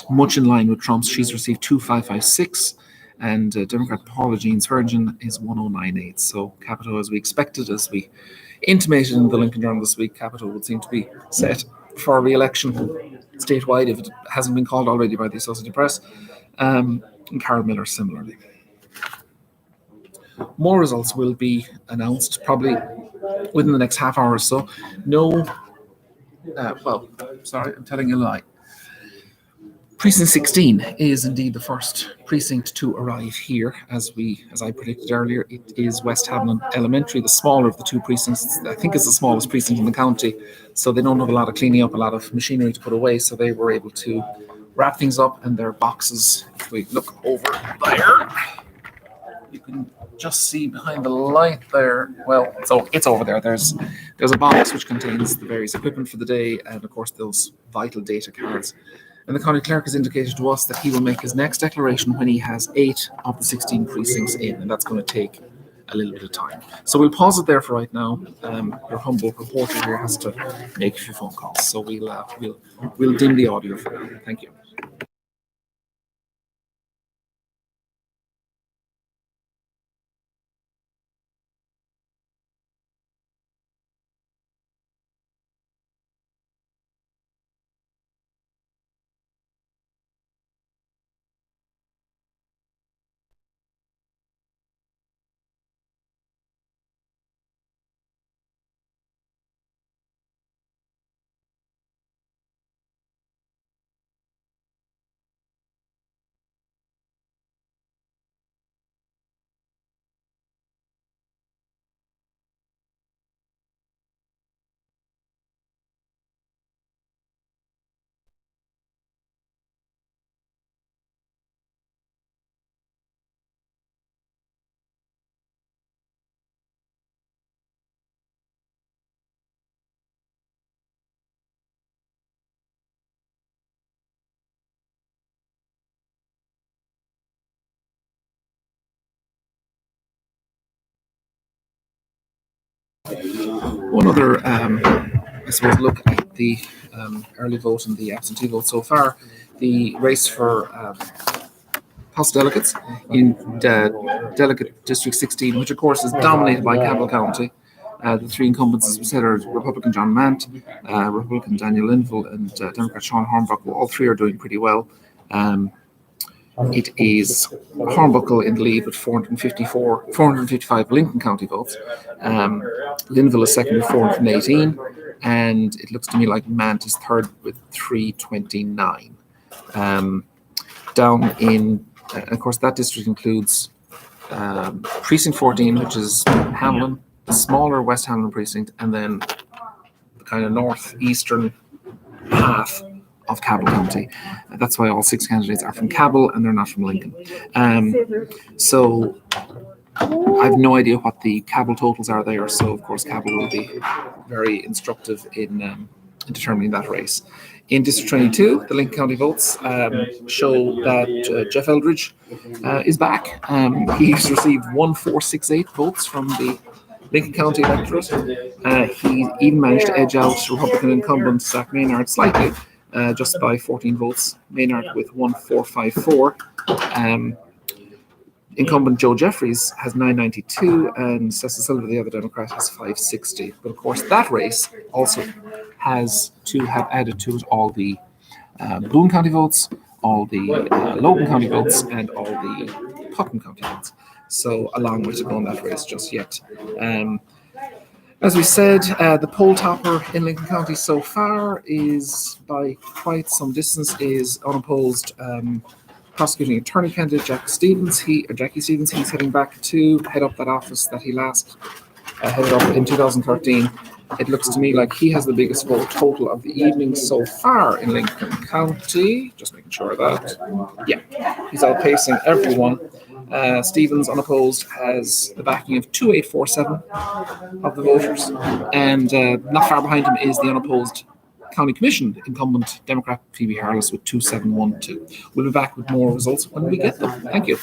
much in line with Trump's. She's received 2,556, and Democrat Paula Jean Spurgeon is 1,098. So Capito, as we expected, as we intimated in the Lincoln Journal this week, Capito would seem to be set for re-election. statewide if it hasn't been called already by the Associated Press, and Carol Miller similarly. More results will be announced probably within the next half hour or so. No, sorry, I'm telling a lie. Precinct 16 is indeed the first precinct to arrive here, as I predicted earlier. It is West Hamlin Elementary, the smaller of the two precincts. I think it's the smallest precinct in the county, so they don't have a lot of cleaning up, a lot of machinery to put away, so they were able to wrap things up in their boxes. If we look over there, you can just see behind the light there. Well, so it's over there. There's a box which contains the various equipment for the day, and of course those vital data cards. And the county clerk has indicated to us that he will make his next declaration when he has 8 of the 16 precincts in, and that's going to take a little bit of time. So we'll pause it there for right now. Your humble reporter here has to make a few phone calls, so we'll dim the audio for now. Thank you. One other, I suppose, look at the early vote and the absentee vote so far. The race for House delegates in Delegate District 16, which of course is dominated by Campbell County. The three incumbents, as we said, are Republican John Mant, Republican Daniel Linville, and Democrat Sean Hornbuckle. All three are doing pretty well. It is Hornbuckle in the lead with 455 Lincoln County votes. Linville is second with 418, and it looks to me like Mant is third with 329. Down in, of course, that district includes Precinct 14, which is Hamlin, the smaller West Hamlin precinct, and then the kind of northeastern half of Cabell County. That's why all 6 candidates are from Cabell and they're not from Lincoln. So I have no idea what the Cabell totals are there. So of course Cabell will be very instructive in determining that race. In District 22, the Lincoln County votes show that Jeff Eldridge is back. He's received 1,468 votes from the Lincoln County electorate. He even managed to edge out Republican incumbent Zach Maynard slightly, just by 14 votes. Maynard with 1,454. Incumbent Joe Jeffries has 992, and Cecil Silva, the other Democrat, has 560. But of course, that race also has to have added to it all the Boone County votes, all the Logan County votes, and all the Putnam County votes. So a long way to go in that race just yet. As we said, the poll topper in Lincoln County so far is by quite some distance is unopposed prosecuting attorney candidate Jackie Stevens. He's heading back to head up that office that he last headed up in 2013. It looks to me like he has the biggest vote total of the evening so far in Lincoln County. Just making sure of that. Yeah, he's outpacing everyone. Stevens, unopposed, has the backing of 2847 of the voters, and not far behind him is the unopposed County Commission incumbent Democrat Phoebe Harless with 2712. We'll be back with more results when we get them. Thank you.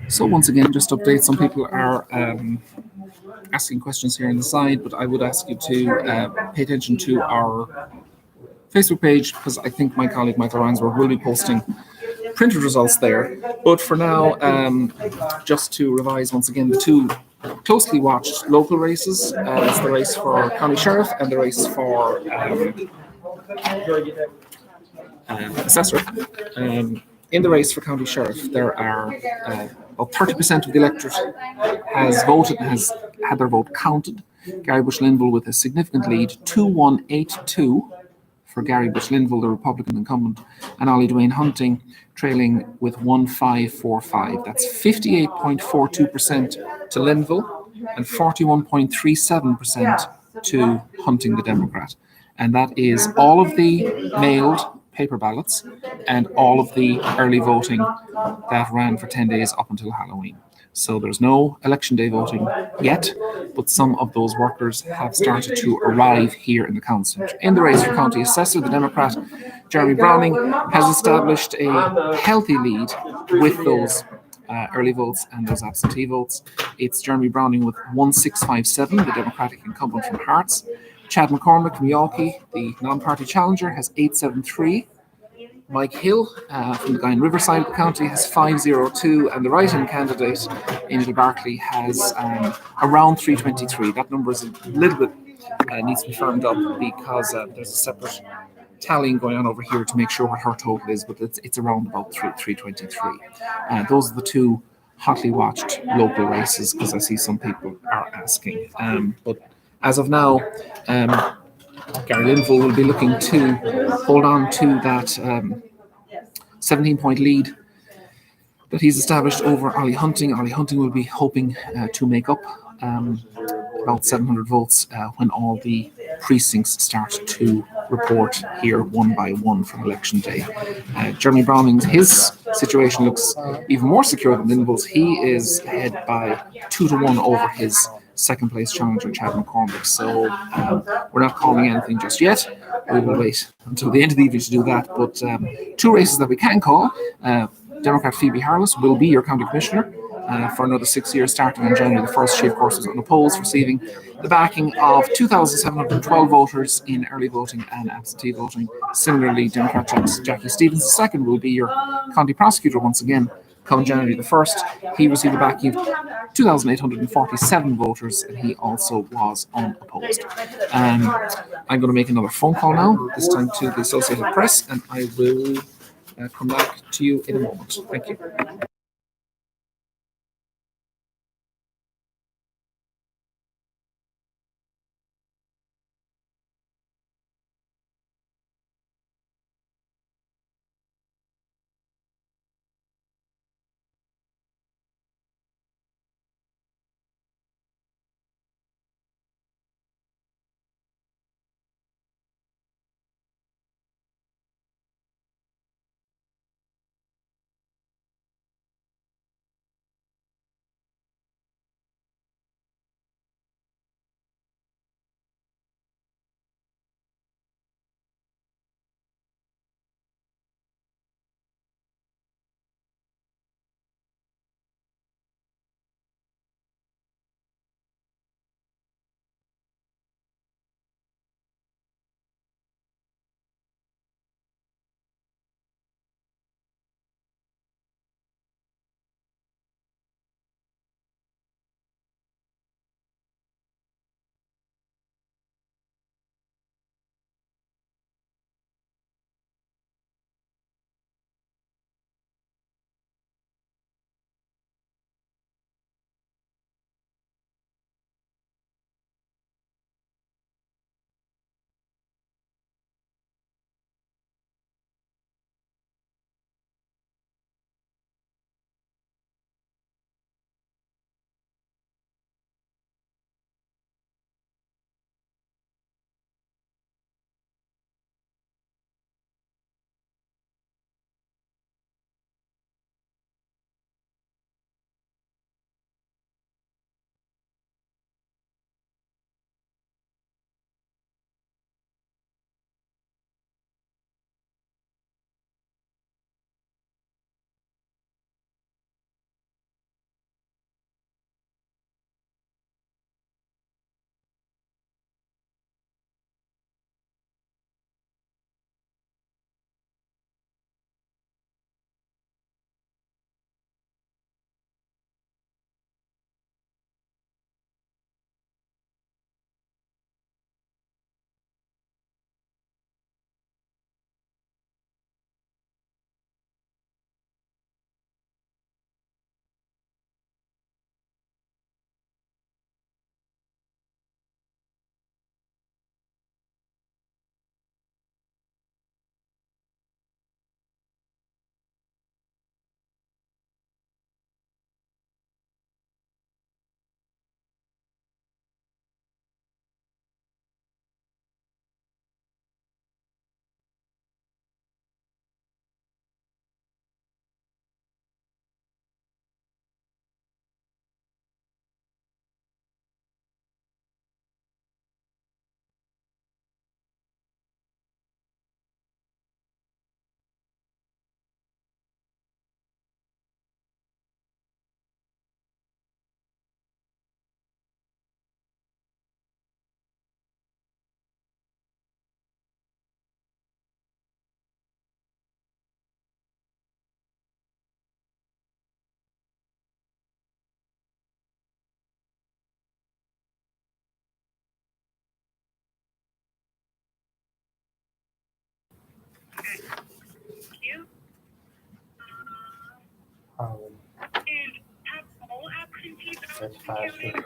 So once again, just update. Some people are asking questions here on the side, but I would ask you to pay attention to our Facebook page, because I think my colleague Michael Ransworth will be posting printed results there. But for now, just to revise once again, the two closely watched local races, it's the race for County Sheriff and the race for Assessor. In the race for County Sheriff, there are about 30% of the electorate has voted and has had their vote counted. Gary Bush Linville with a significant lead, 2182 for Gary Bush Linville, the Republican incumbent, and Ollie Dwayne Hunting trailing with 1545. That's 58.42% to Linville and 41.37% to Hunting, the Democrat. And that is all of the mailed paper ballots and all of the early voting that ran for 10 days up until Halloween. So there's no election day voting yet, but some of those workers have started to arrive here in the council. In the race for county assessor, the Democrat Jeremy Browning has established a healthy lead with those early votes and those absentee votes. It's Jeremy Browning with 1657, the Democratic incumbent from Hearts. Chad McCormick from Yawkey, the non-party challenger, has 873. Mike Hill from the guy in Riverside of the county has 502, and the write-in candidate, Angel Barkley, has around 323. That number is a little bit needs to be firmed up because there's a separate tallying going on over here to make sure what her total is, but it's around about 323. Those are the two hotly watched local races, because I see some people are asking. But as of now, Gary Linville will be looking to hold on to that 17-point lead that he's established over Ollie Hunting. Ollie Hunting will be hoping to make up about 700 votes when all the precincts start to report here one by one from election day. Jeremy Browning, his situation looks even more secure than Linville's. He is ahead by 2-1 over his second place challenger, Chad McCormick. So we're not calling anything just yet. We will wait until the end of the evening to do that. But two races that we can call. Democrat Phoebe Harless will be your county commissioner for another 6 years, starting on January the 1st. She, of course, was unopposed, receiving the backing of 2,712 voters in early voting and absentee voting. Similarly, Democrat Jackie Stevens II will be your county prosecutor once again come January the 1st. He received the backing of 2,847 voters, and he also was unopposed. I'm going to make another phone call now, this time to the Associated Press, and I will come back to you in a moment. Thank you. That's faster.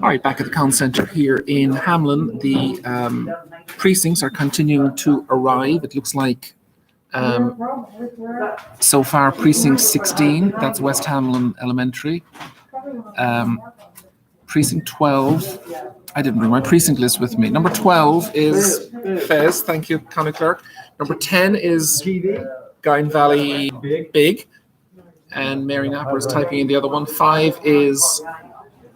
All right, back at the count center here in Hamlin, the precincts are continuing to arrive. It looks like so far precinct 16, that's West Hamlin Elementary. Precinct 12, I didn't bring my precinct list with me. Number 12 is Fez, thank you, County Clerk. Number 10 is Guyan Valley Big, and Mary Napper is typing in the other one. 5 is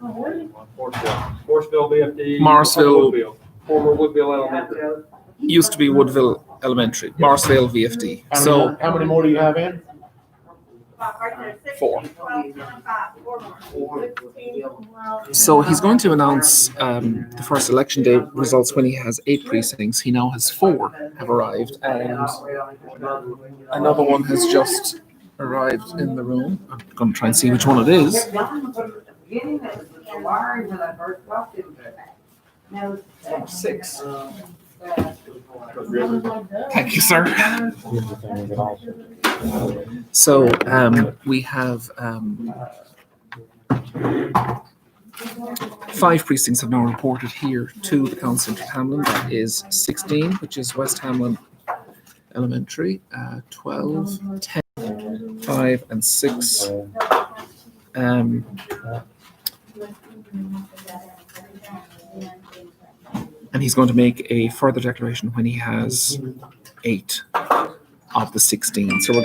Morrisville VFD. Morrisville. Woodville. Former Woodville Elementary. Used to be Woodville Elementary, Morrisville VFD. So How many more do you have in? 4. So he's going to announce the first election day results when he has 8 precincts. He now has 4 have arrived, and another one has just arrived in the room. I'm going to try and see which one it is. 6. Thank you, sir. So we have 5 precincts have now reported here to the council centre of Hamlin. That is 16, which is West Hamlin Elementary, 12, 10, 5, and 6. And he's going to make a further declaration when he has 8 of the 16. So we're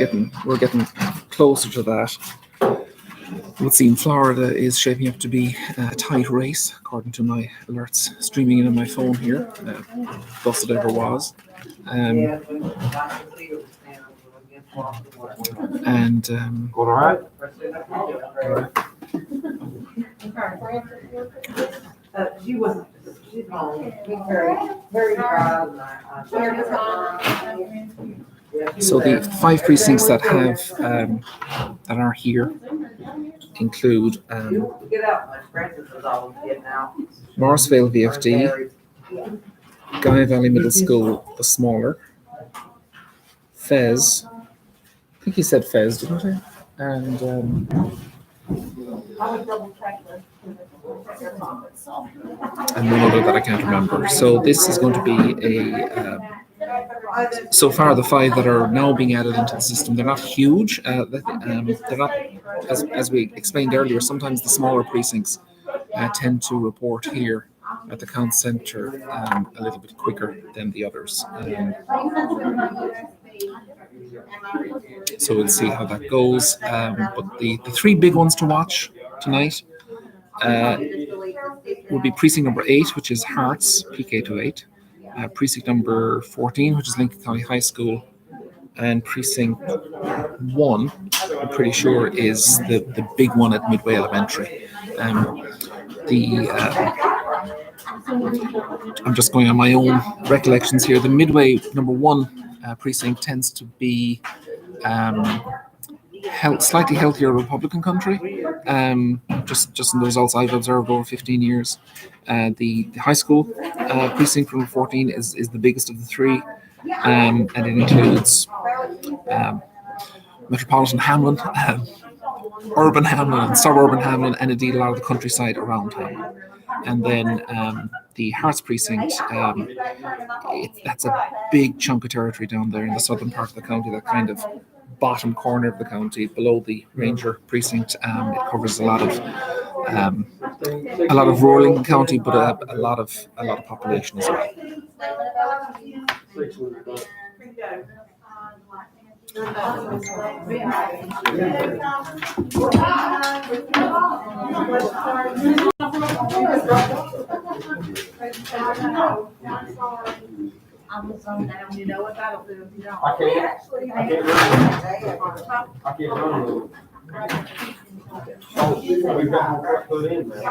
getting closer to that. It would seem Florida is shaping up to be a tight race, according to my alerts streaming in on my phone here. Thus it ever was. And Going all right? She wasn't, she's home, she's very proud. so the 5 precincts that have that are here include Get out, my Francis is always getting out. Morrisville VFD, Guyan Valley Middle School, the smaller, Fez, think he said Fez, didn't he? And I would double check this. and one other that I can't remember. So this is going to be so far the 5 that are now being added into the system, they're not huge. They're not, as we explained earlier, sometimes the smaller precincts tend to report here at the count centre a little bit quicker than the others. So we'll see how that goes. But the 3 big ones to watch tonight will be precinct number 8, which is Hearts, PK28, precinct number 14, which is Lincoln County High School, and precinct 1, I'm pretty sure, is the big one at Midway Elementary. I'm just going on my own recollections here. The Midway number 1 precinct tends to be slightly healthier Republican country, just in the results I've observed over 15 years. The high school precinct number 14 is the biggest of the 3, and it includes metropolitan Hamlin, urban Hamlin, and suburban Hamlin, and indeed a lot of the countryside around Hamlin. And then the Hearts precinct, that's a big chunk of territory down there in the southern part of the county, that kind of bottom corner of the county below the Ranger precinct. It covers a lot of rural Lincoln County, but a lot of population as well. I'm the son now, you know what that'll do if you don't. I can't run them. We've got more put in, man.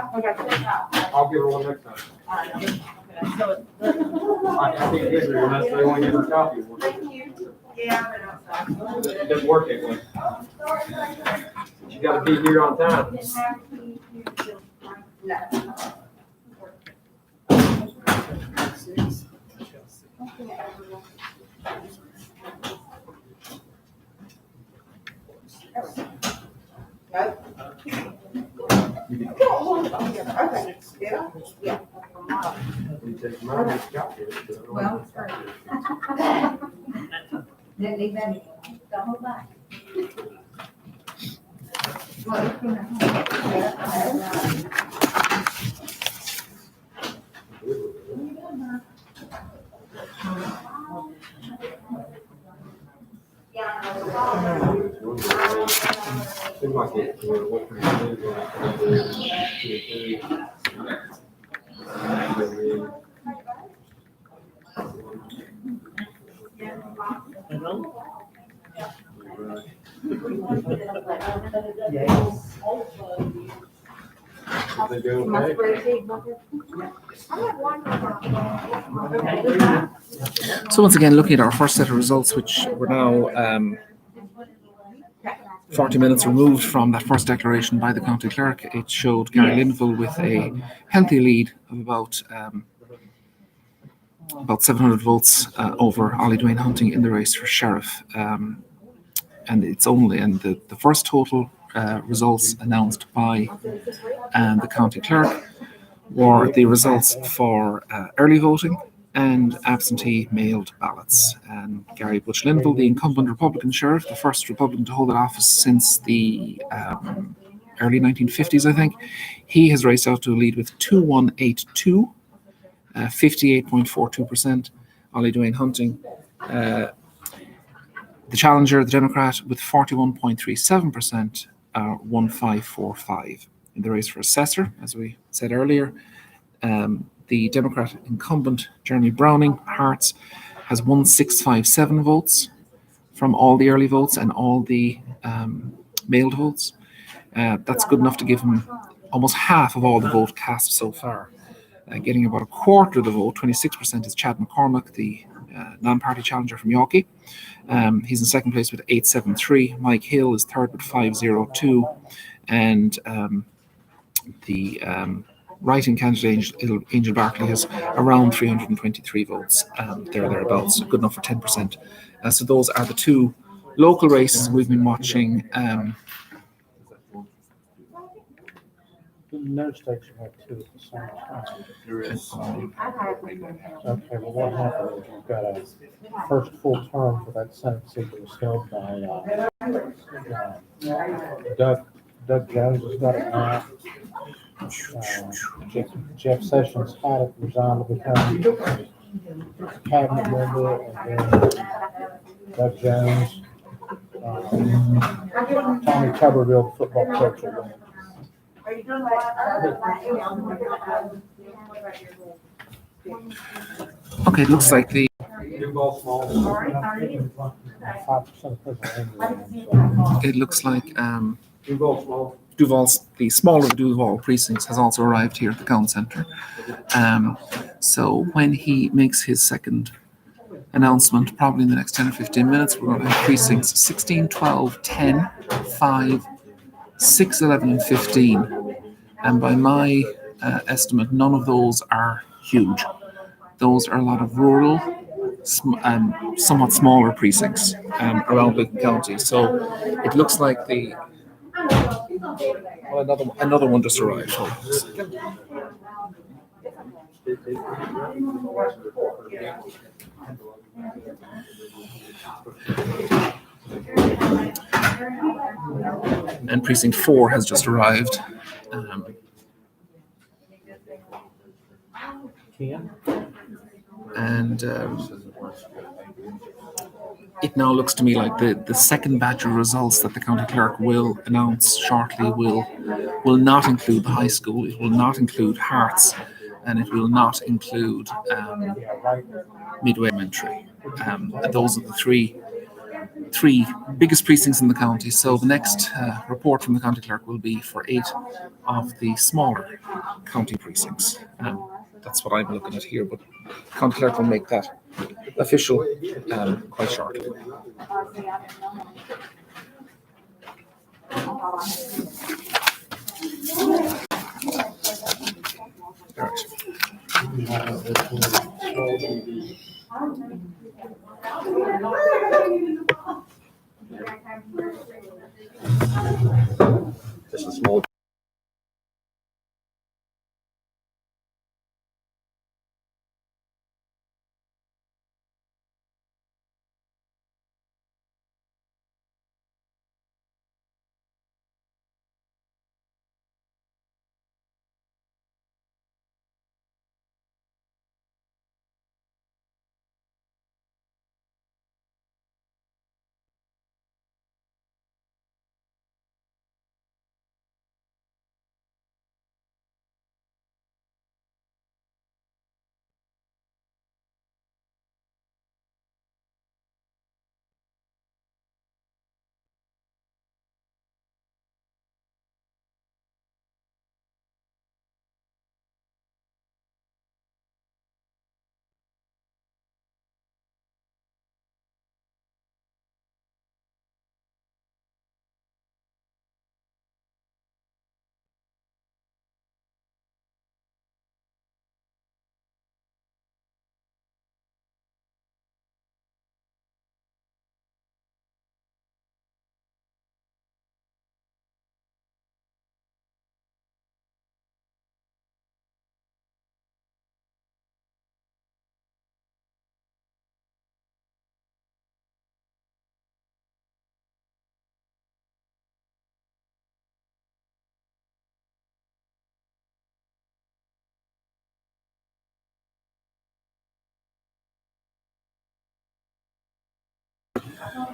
I'll give her one next time. I can't get her unless they want to give her a copy of one. Yeah. It doesn't work that way. You gotta be here on time. You take mine, it's got it. Well, didn't leave any, don't hold back. Seems like it. They do okay. So once again, looking at our first set of results, which we're now 40 minutes removed from that first declaration by the county clerk, it showed Gary Linville with a healthy lead of about 700 votes over Ollie Dwayne Hunting in the race for sheriff. And it's only, and the first total results announced by the county clerk were the results for early voting and absentee mailed ballots. And Gary Butch Linville, the incumbent Republican sheriff, the first Republican to hold that office since the early 1950s, I think, he has raced out to a lead with 2182, 58.42%. Ollie Dwayne Hunting, the challenger, the Democrat, with 41.37%, 1545. In the race for assessor, as we said earlier, the Democrat incumbent, Jeremy Browning, Hearts, has 1657 votes from all the early votes and all the mailed votes. That's good enough to give him almost half of all the vote cast so far. Getting about a quarter of the vote, 26%, is Chad McCormack, the non-party challenger from Yorkie. He's in second place with 873. Mike Hill is third with 502. And the writing candidate, Angel Barkley, has around 323 votes, thereabouts, good enough for 10%. So those are the two Local races we've been watching. The nurse station had two at the same time. Okay, well, what happened is we've got a first full term for that Senate seat that was held by, Doug Jones has got it now. Jeff Sessions had it, resigned to become cabinet member, and then Doug Jones, Tommy Tuberville, the football coach, will win. Are you doing Okay, it looks like the 5% of Pennsylvania. it looks like Duval. Duval's, the smaller Duval precincts, has also arrived here at the Count Centre. So when he makes his second announcement, probably in the next 10 or 15 minutes, we're going to have precincts 16, 12, 10, 5, 6, 11, and 15. And by my estimate, none of those are huge. Those are a lot of rural, somewhat smaller precincts around the county. So it looks like the another one just arrived. Hold on a second. And precinct 4 has just arrived. And it now looks to me like the second batch of results that the county clerk will announce shortly will not include the high school, it will not include Hearts, and it will not include Midway Elementary. Those are the three biggest precincts in the county. So the next report from the county clerk will be for 8 of the smaller county precincts. That's what I'm looking at here, but county clerk will make that official quite shortly. All right. Just a small.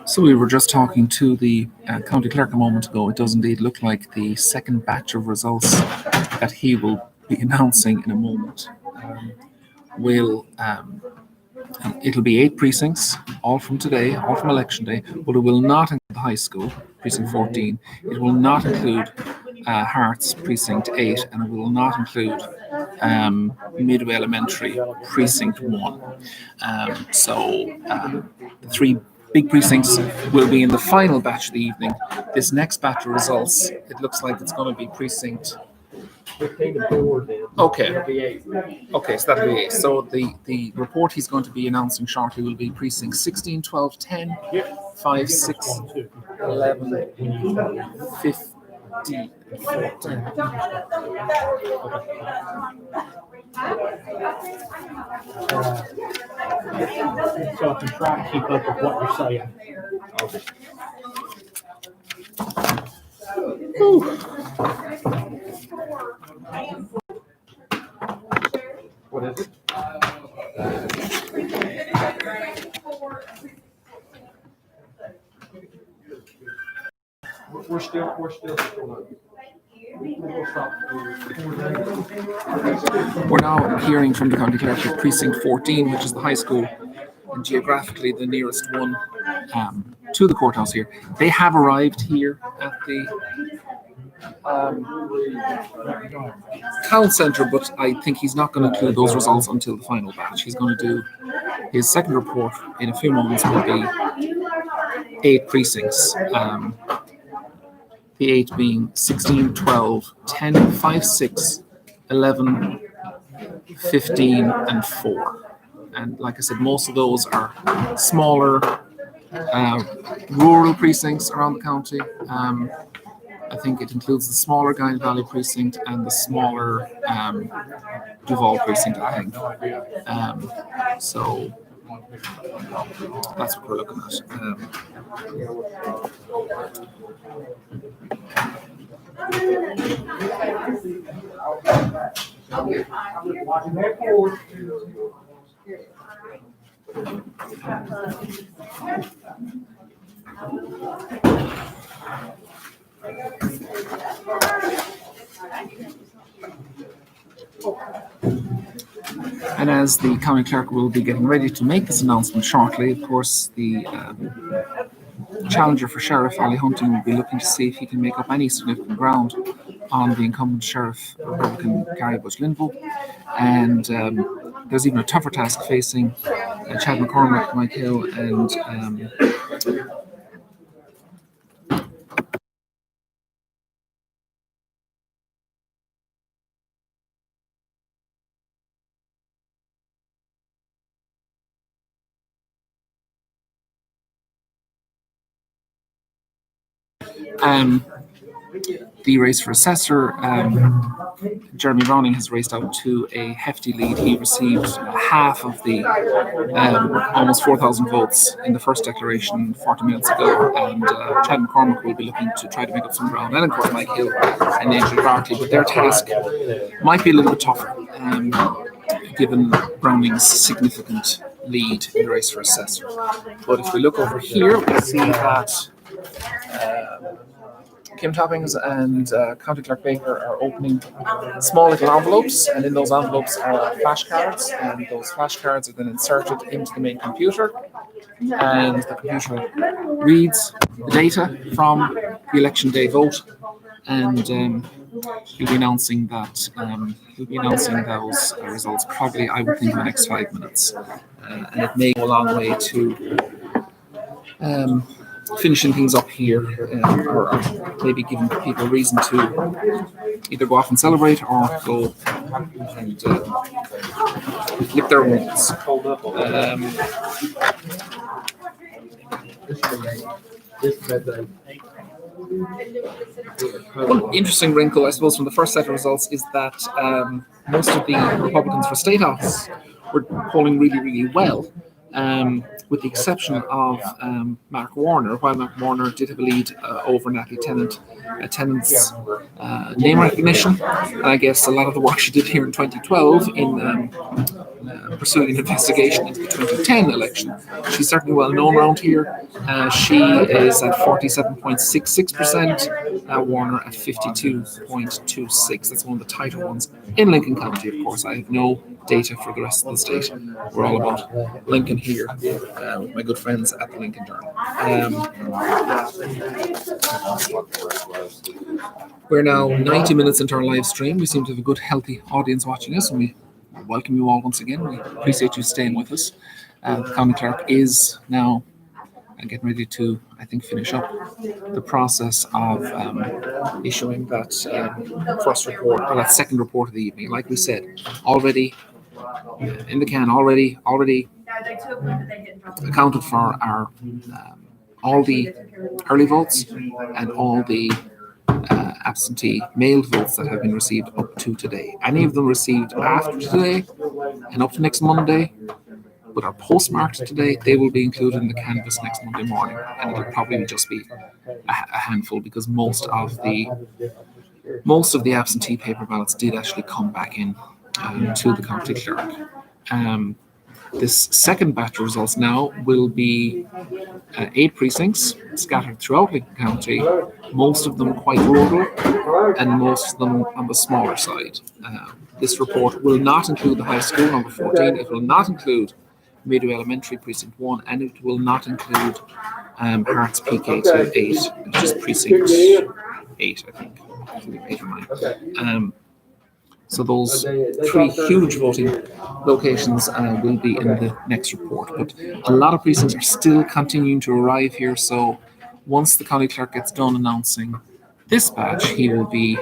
So we were just talking to the county clerk a moment ago. It does indeed look like the second batch of results that he will be announcing in a moment it'll be 8 precincts, all from today, all from election day, but it will not include the high school, precinct 14. It will not include Hearts, precinct 8, and it will not include Midway Elementary, precinct 1. The 3 big precincts will be in the final batch of the evening. This next batch of results, it looks like it's going to be precinct 15 to 4 then. Okay. It'll be 8. Okay, so that'll be 8. So the report he's going to be announcing shortly will be precinct 16, 12, 10, 5, 6, 11, 15, 14. So I can try to keep up with what you're saying. What is it? We're still. We'll stop. We're now hearing from the county clerk of precinct 14, which is the high school, and geographically the nearest one to the courthouse here. They have arrived here at the town centre, but I think he's not going to include those results until the final batch. He's going to do his second report in a few moments. Will be 8 precincts. The 8 being 16, 12, 10, 5, 6, 11, 15, and 4. And like I said, most of those are smaller rural precincts around the county. I think it includes the smaller Guide Valley precinct and the smaller Duval precinct, I think. So that's what we're looking at. And as the county clerk will be getting ready to make this announcement shortly, of course, the challenger for sheriff, Ali Hunting, will be looking to see if he can make up any significant ground on the incumbent sheriff, Republican Gary Bush-Linville. And there's even a tougher task facing Chad McCormick, Mike Hill, and the race for assessor. Jeremy Browning has raced out to a hefty lead. He received half of the almost 4,000 votes in the first declaration 40 minutes ago, and Chad McCormick will be looking to try to make up some ground, and of course Mike Hill and Angel Barkley, but their task might be a little bit tougher given Browning's significant lead in the race for assessor. But if we look over here, we see that Kim Toppings and County Clerk Baker are opening small little envelopes, and in those envelopes are flashcards, and those flashcards are then inserted into the main computer, and the computer reads the data from the election day vote, and he'll be announcing those results probably, I would think, in the next 5 minutes, and it may go a long way to finishing things up here, or maybe giving people a reason to either go off and celebrate or go and lick their wounds. One interesting wrinkle, I suppose, from the first set of results is that most of the Republicans for state office were polling really, really well. With the exception of Mark Warner, while Mark Warner did have a lead over Natalie Tennant's name recognition. And I guess a lot of the work she did here in 2012 in pursuing an investigation into the 2010 election. She's certainly well known around here. She is at 47.66%, Warner at 52.26%. That's one of the tighter ones in Lincoln County, of course. I have no data for the rest of the state. We're all about Lincoln here with my good friends at the Lincoln Journal. We're now 90 minutes into our live stream. We seem to have a good, healthy audience watching us, and we welcome you all once again. We appreciate you staying with us. The county clerk is now getting ready to, I think, finish up the process of issuing that first report, or that second report of the evening. Like we said, already in the can, already accounted for our all the early votes and all the absentee mailed votes that have been received up to today. Any of them received after today and up to next Monday, but are postmarked today, they will be included in the canvass next Monday morning, and it'll probably just be a handful because most of the absentee paper ballots did actually come back in to the county clerk. This second batch of results now will be 8 precincts scattered throughout Lincoln County, most of them quite rural and most of them on the smaller side. This report will not include the high school, number 14. It will not include Midway Elementary, precinct 1, and it will not include Hearts PK to 8, which is precinct 8, I think. 8 or 9. So those 3 huge voting locations will be in the next report. But a lot of precincts are still continuing to arrive here. So once the county clerk gets done announcing this batch, he won't be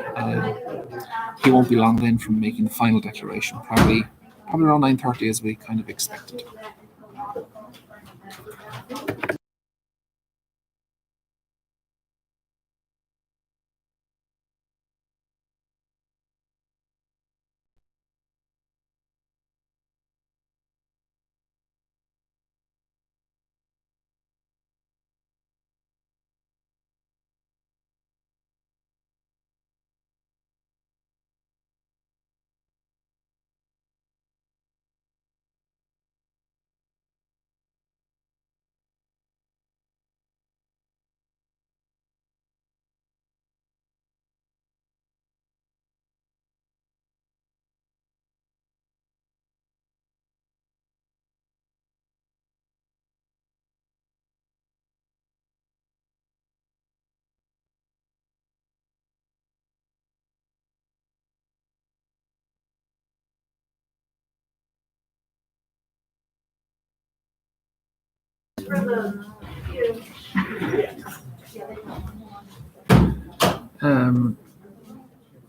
long then from making the final declaration. Probably around 9:30 as we kind of expected.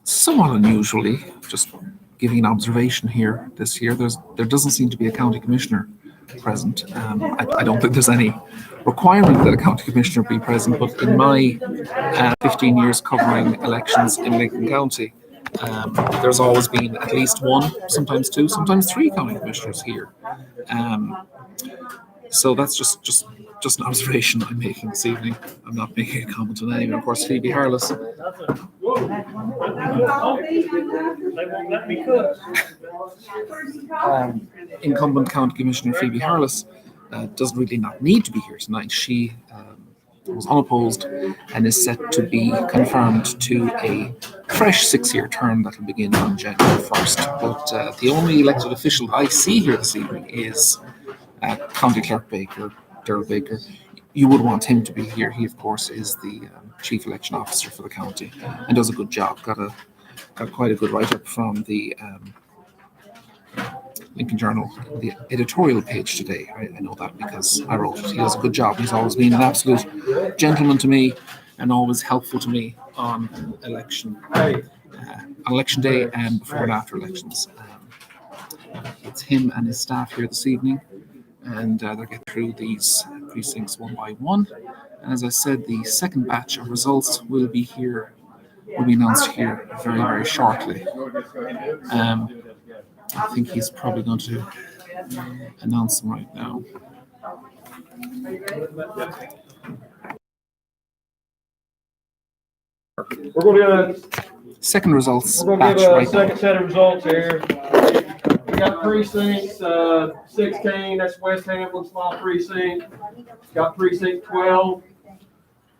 Somewhat unusually, just giving an observation here this year, there doesn't seem to be a county commissioner present. I don't think there's any requirement that a county commissioner be present, but in my 15 years covering elections in Lincoln County, there's always been at least 1, sometimes 2, sometimes 3 county commissioners here. So that's just an observation I'm making this evening. I'm not making a comment on any. Of course, Phoebe Harless. Incumbent County Commissioner Phoebe Harless doesn't really not need to be here tonight. She was unopposed and is set to be confirmed to a fresh 6-year term that will begin on January 1st. But the only elected official I see here this evening is County Clerk Baker, Daryl Baker. You would want him to be here. He, of course, is the Chief Election Officer for the county and does a good job. Got quite a good write-up from the Lincoln Journal, the editorial page today. I know that because I wrote it. He does a good job. He's always been an absolute gentleman to me and always helpful to me on election day and before and after elections. It's him and his staff here this evening, and they'll get through these precincts one by one. And as I said, the second batch of results will be announced here very, very shortly. I think he's probably going to announce them right now. We're going to Second results We're batch going to give a right now. second set of results here. We got precincts 16, that's West Hamlin, small precinct. Got precinct 12,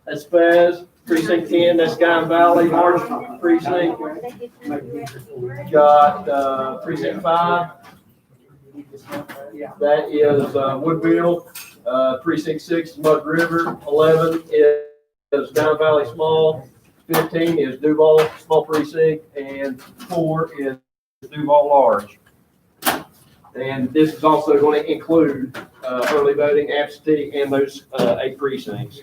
that's Fez. Precinct 10, that's Sky Valley, large precinct. Got precinct 5, that is Woodville. Precinct 6 is Mud River. 11 is Down Valley Small. 15 is Duval Small Precinct, and 4 is Duval Large. And this is also going to include early voting, absentee, and those 8 precincts.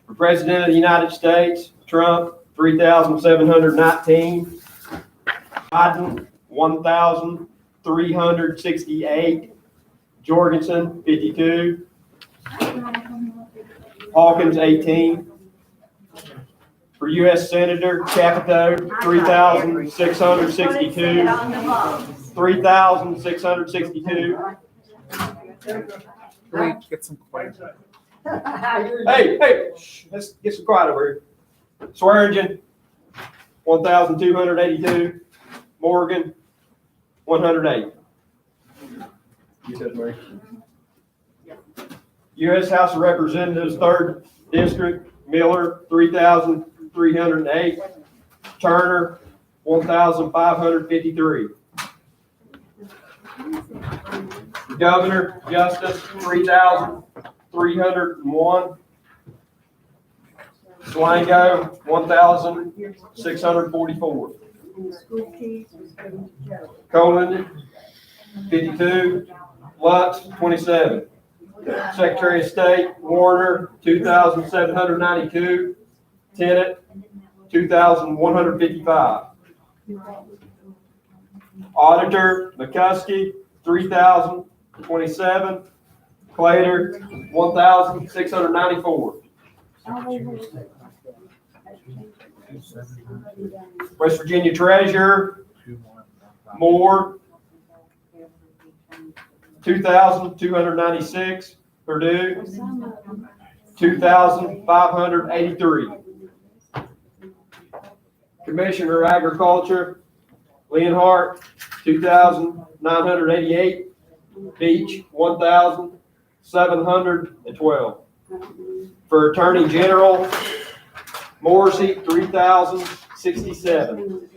For President of the United States, Trump, 3,719. Biden, 1,368. Jorgensen, 52. Hawkins, 18. For U.S. Senator, Capito, 3,662. 3,662. Great, get some quiet. Hey, shh, let's get some quiet over here. Swearingen, 1,282. Morgan, 108. You said Mary. U.S. House of Representatives, 3rd District, Miller, 3,308. Turner, 1,553. Governor, Justice, 3,301. Slango, 1,644. And the school fees was given to Joe. Colon, 52. Lutz, 27. Secretary of State, Warner, 2,792. Tennant, 2,155. Auditor, McCuskey, 3,027. Clater, 1,694. West Virginia Treasurer, Moore, 2,296. Purdue, 2,583. Commissioner Agriculture, Leonhardt, 2,988. Beach, 1,712. For Attorney General, Morrissey, 3,067.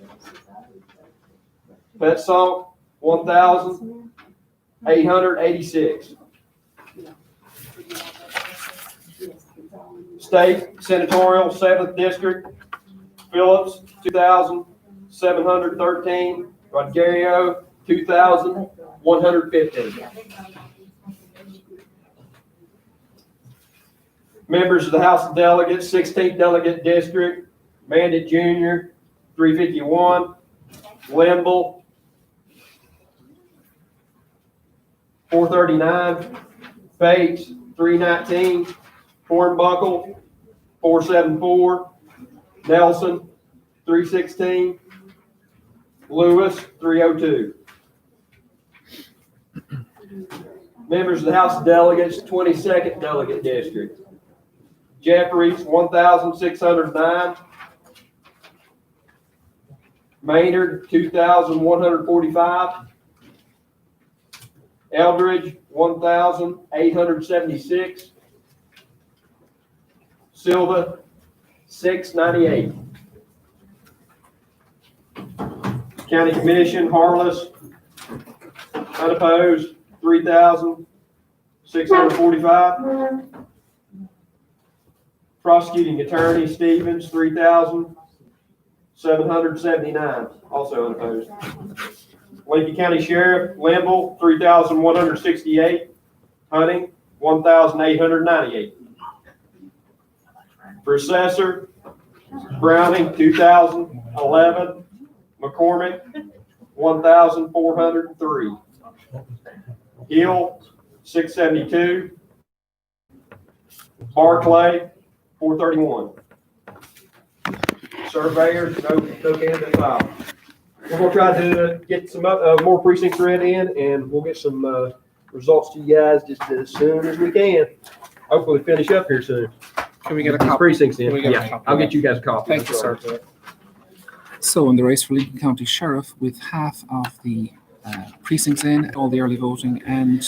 Petzold, 1,886. State Senatorial, 7th District, Phillips, 2,713. Rodgario, 2,115. Members of the House of Delegates, 16th Delegate District, Bandit Jr., 351. Limble, 439. Bates, 319. Hornbuckle, 474. Nelson, 316. Lewis, 302. Members of the House of Delegates, 22nd Delegate District. Jeffries, 1,609. Maynard, 2,145. Eldridge, 1,876. Silva, 698. County Commission, Harless, unopposed, 3,645. Prosecuting Attorney, Stevens, 3,779, also unopposed. Lincoln County Sheriff, Limble, 3,168. Hunting, 1,898. For Assessor, Browning, 2,011. McCormick, 1,403. Hill, 672. Barclay, 431. Surveyors, no candidate filed. We're gonna try to get some more precincts read in, and we'll get some results to you guys just as soon as we can. Hopefully finish up here soon. Can we get a These copy? precincts in. Can we get a Yeah, copy? I'll get you guys a copy. Thank you, sir. So in the race for Lincoln County Sheriff, with half of the precincts in, all the early voting, and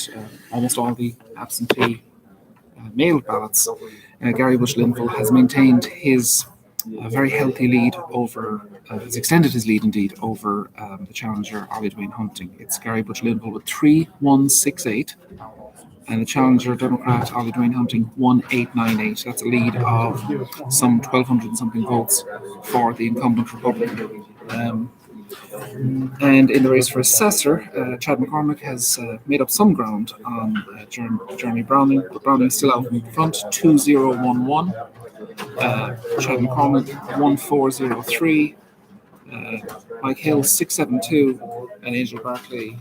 almost all the absentee mail ballots, Gary Bush Linville has maintained his very healthy lead over, has extended his lead indeed over the challenger Ollie Dwayne Hunting. It's Gary Bush Linville with 3,168, and the challenger Democrat Ollie Dwayne Hunting 1,898. That's a lead of some 1,200 and something votes for the incumbent Republican. And in the race for Assessor, Chad McCormick has made up some ground on Jeremy Browning, but Browning is still out in front, 2,011. Chad McCormick, 1,403. Mike Hill, 672. And Angel Barclay,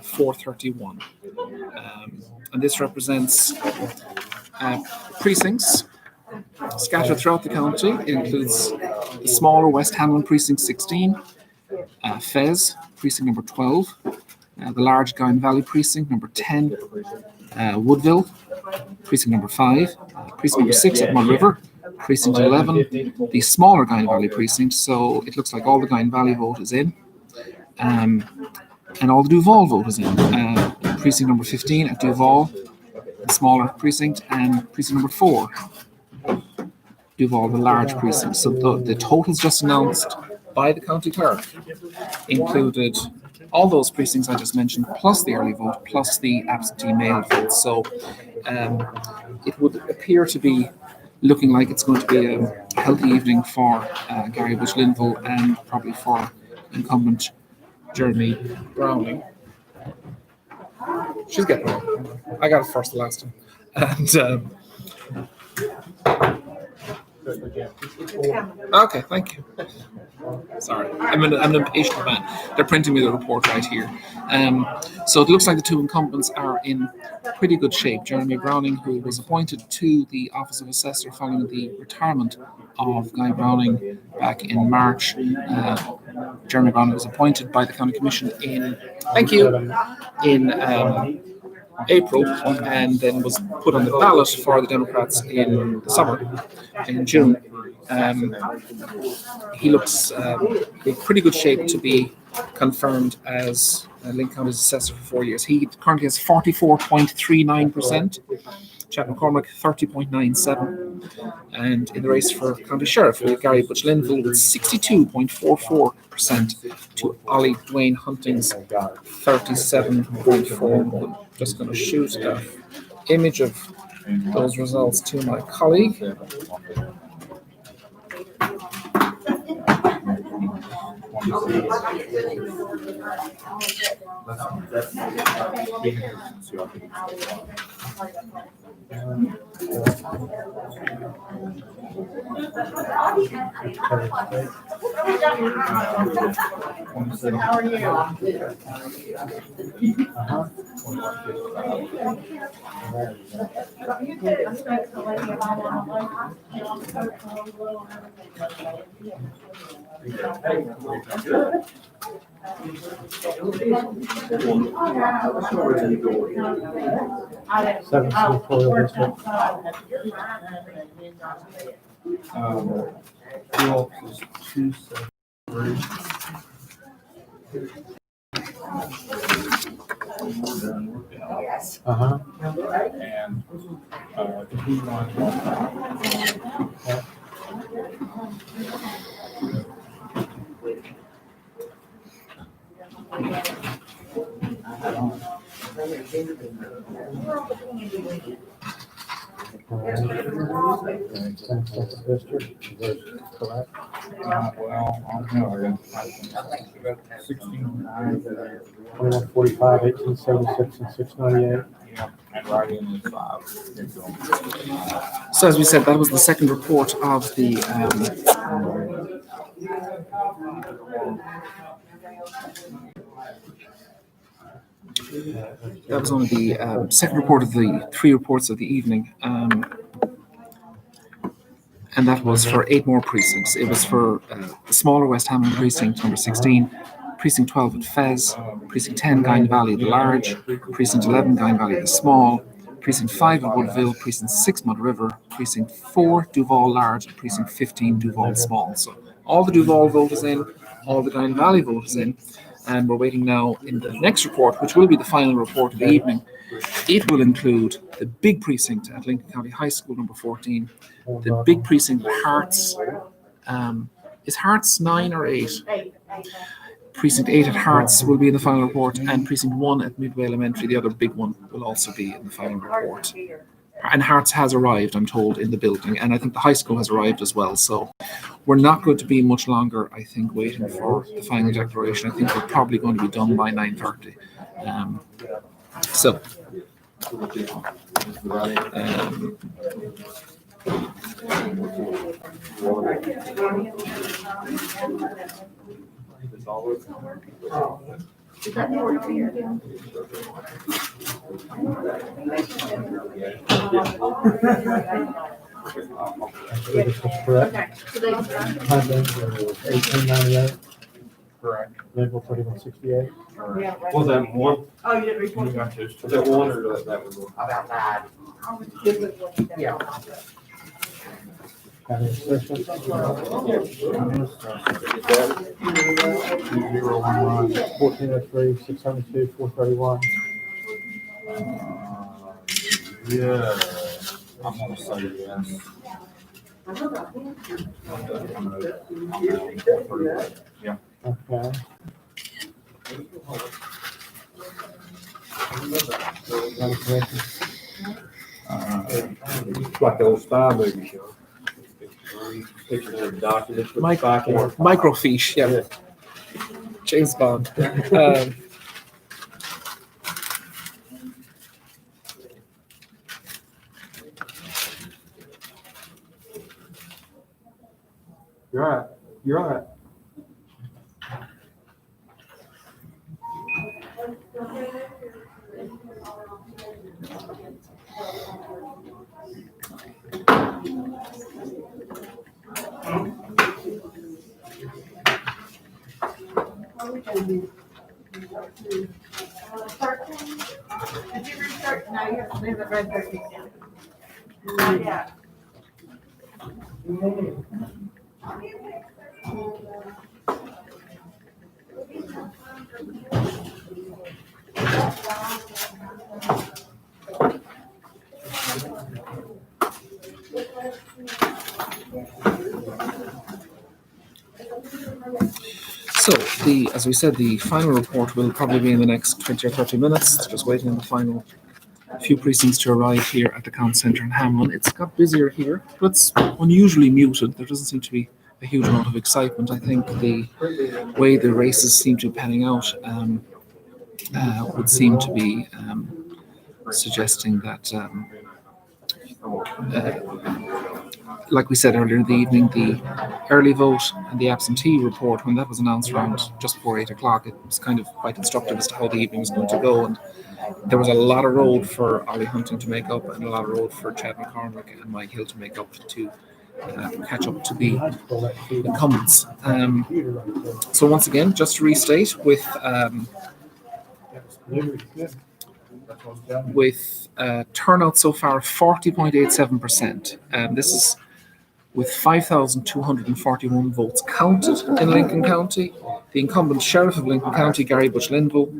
431. And this represents precincts scattered throughout the county. It includes the smaller West Hamlin Precinct 16, Fez, Precinct number 12, the large Gowan Valley Precinct number 10, Woodville, Precinct number 5, Precinct number 6 at Mud River, Precinct 11, the smaller Gowan Valley Precinct, so it looks like all the Gowan Valley vote is in, and all the Duval vote is in. Precinct number 15 at Duval, the smaller precinct, and Precinct number 4, Duval, the large precinct. So the totals just announced by the county clerk included all those precincts I just mentioned, plus the early vote, plus the absentee mail vote. So it would appear to be looking like it's going to be a healthy evening for Gary Bush Linville and probably for incumbent Jeremy Browning. She's getting it. I got it first the last time. And okay, thank you. Sorry, I'm an impatient man. They're printing me the report right here. So it looks like the two incumbents are in pretty good shape. Jeremy Browning, who was appointed to the office of assessor following the retirement of Guy Browning back in March. Jeremy Browning was appointed by the county commission in April, and then was put on the ballot for the Democrats in the summer, in June. He looks in pretty good shape to be confirmed as Lincoln County's assessor for 4 years. He currently has 44.39%, Chad McCormick 30.97%, and in the race for county sheriff, we have Gary Butch Linville with 62.44% to Ollie Dwayne Hunting's 37.41%. Just going to shoot an image of those results to my colleague. How are you? Seven senatorial district. Uh-huh. District, is that correct? Well, I don't know, I got 2145, 1876, and 698. yeah, and right in the 5. So as we said, that was the second report of the that was only the second report of the 3 reports of the evening, and that was for 8 more precincts. It was for the smaller West Hamlin precinct number 16, precinct 12 at Fez, precinct 10 Guyan Valley the large, precinct 11 Guyan Valley the small, precinct 5 at Woodville, precinct 6 Mud River, precinct 4 Duval large, and precinct 15 Duval small. So all the Duval vote is in, all the Guyan Valley vote is in, and we're waiting now in the next report, which will be the final report of the evening. It will include the big precinct at Lincoln County High School number 14, the big precinct at Hearts. Is Hearts 9 or 8? Precinct 8 at Hearts will be in the final report, and Precinct 1 at Midway Elementary, the other big one, will also be in the final report. And Hearts has arrived, I'm told, in the building, and I think the high school has arrived as well. So we're not going to be much longer, I think, waiting for the final declaration. I think we're probably going to be done by 9:30. Is that 14? This was correct. Okay, so they, Hamlin was 1898, Correct. Linville 3168. Was that one? oh, you didn't You report? got this. Was that one or that was one? About that. Yeah. County assessment. 2011. 1403, 602, 431. Yeah, I'm gonna say yes. Yeah. Okay. County corrections. It's like the old spy movie show. Pictures of documents with spy camera. Microfiche, yeah. James Bond. You're all right. You're all right. Did you restart? No, you haven't read 13 yet. Yeah. So as we said, the final report will probably be in the next 20 or 30 minutes. Just waiting on the final few precincts to arrive here at the count centre in Hamlin. It's got busier here, but it's unusually muted. There doesn't seem to be a huge amount of excitement. I think the way the races seem to be panning out would seem to be suggesting that, like we said earlier in the evening, the early vote and the absentee report, when that was announced around just before 8 o'clock, it was kind of quite instructive as to how the evening was going to go. And there was a lot of road for Ollie Hunting to make up and a lot of road for Chad McCormick and Mike Hill to make up to catch up to the incumbents. So once again, just to restate, with turnout so far 40.87%. This is with 5,241 votes counted in Lincoln County. The incumbent Sheriff of Lincoln County, Gary Butch Linville,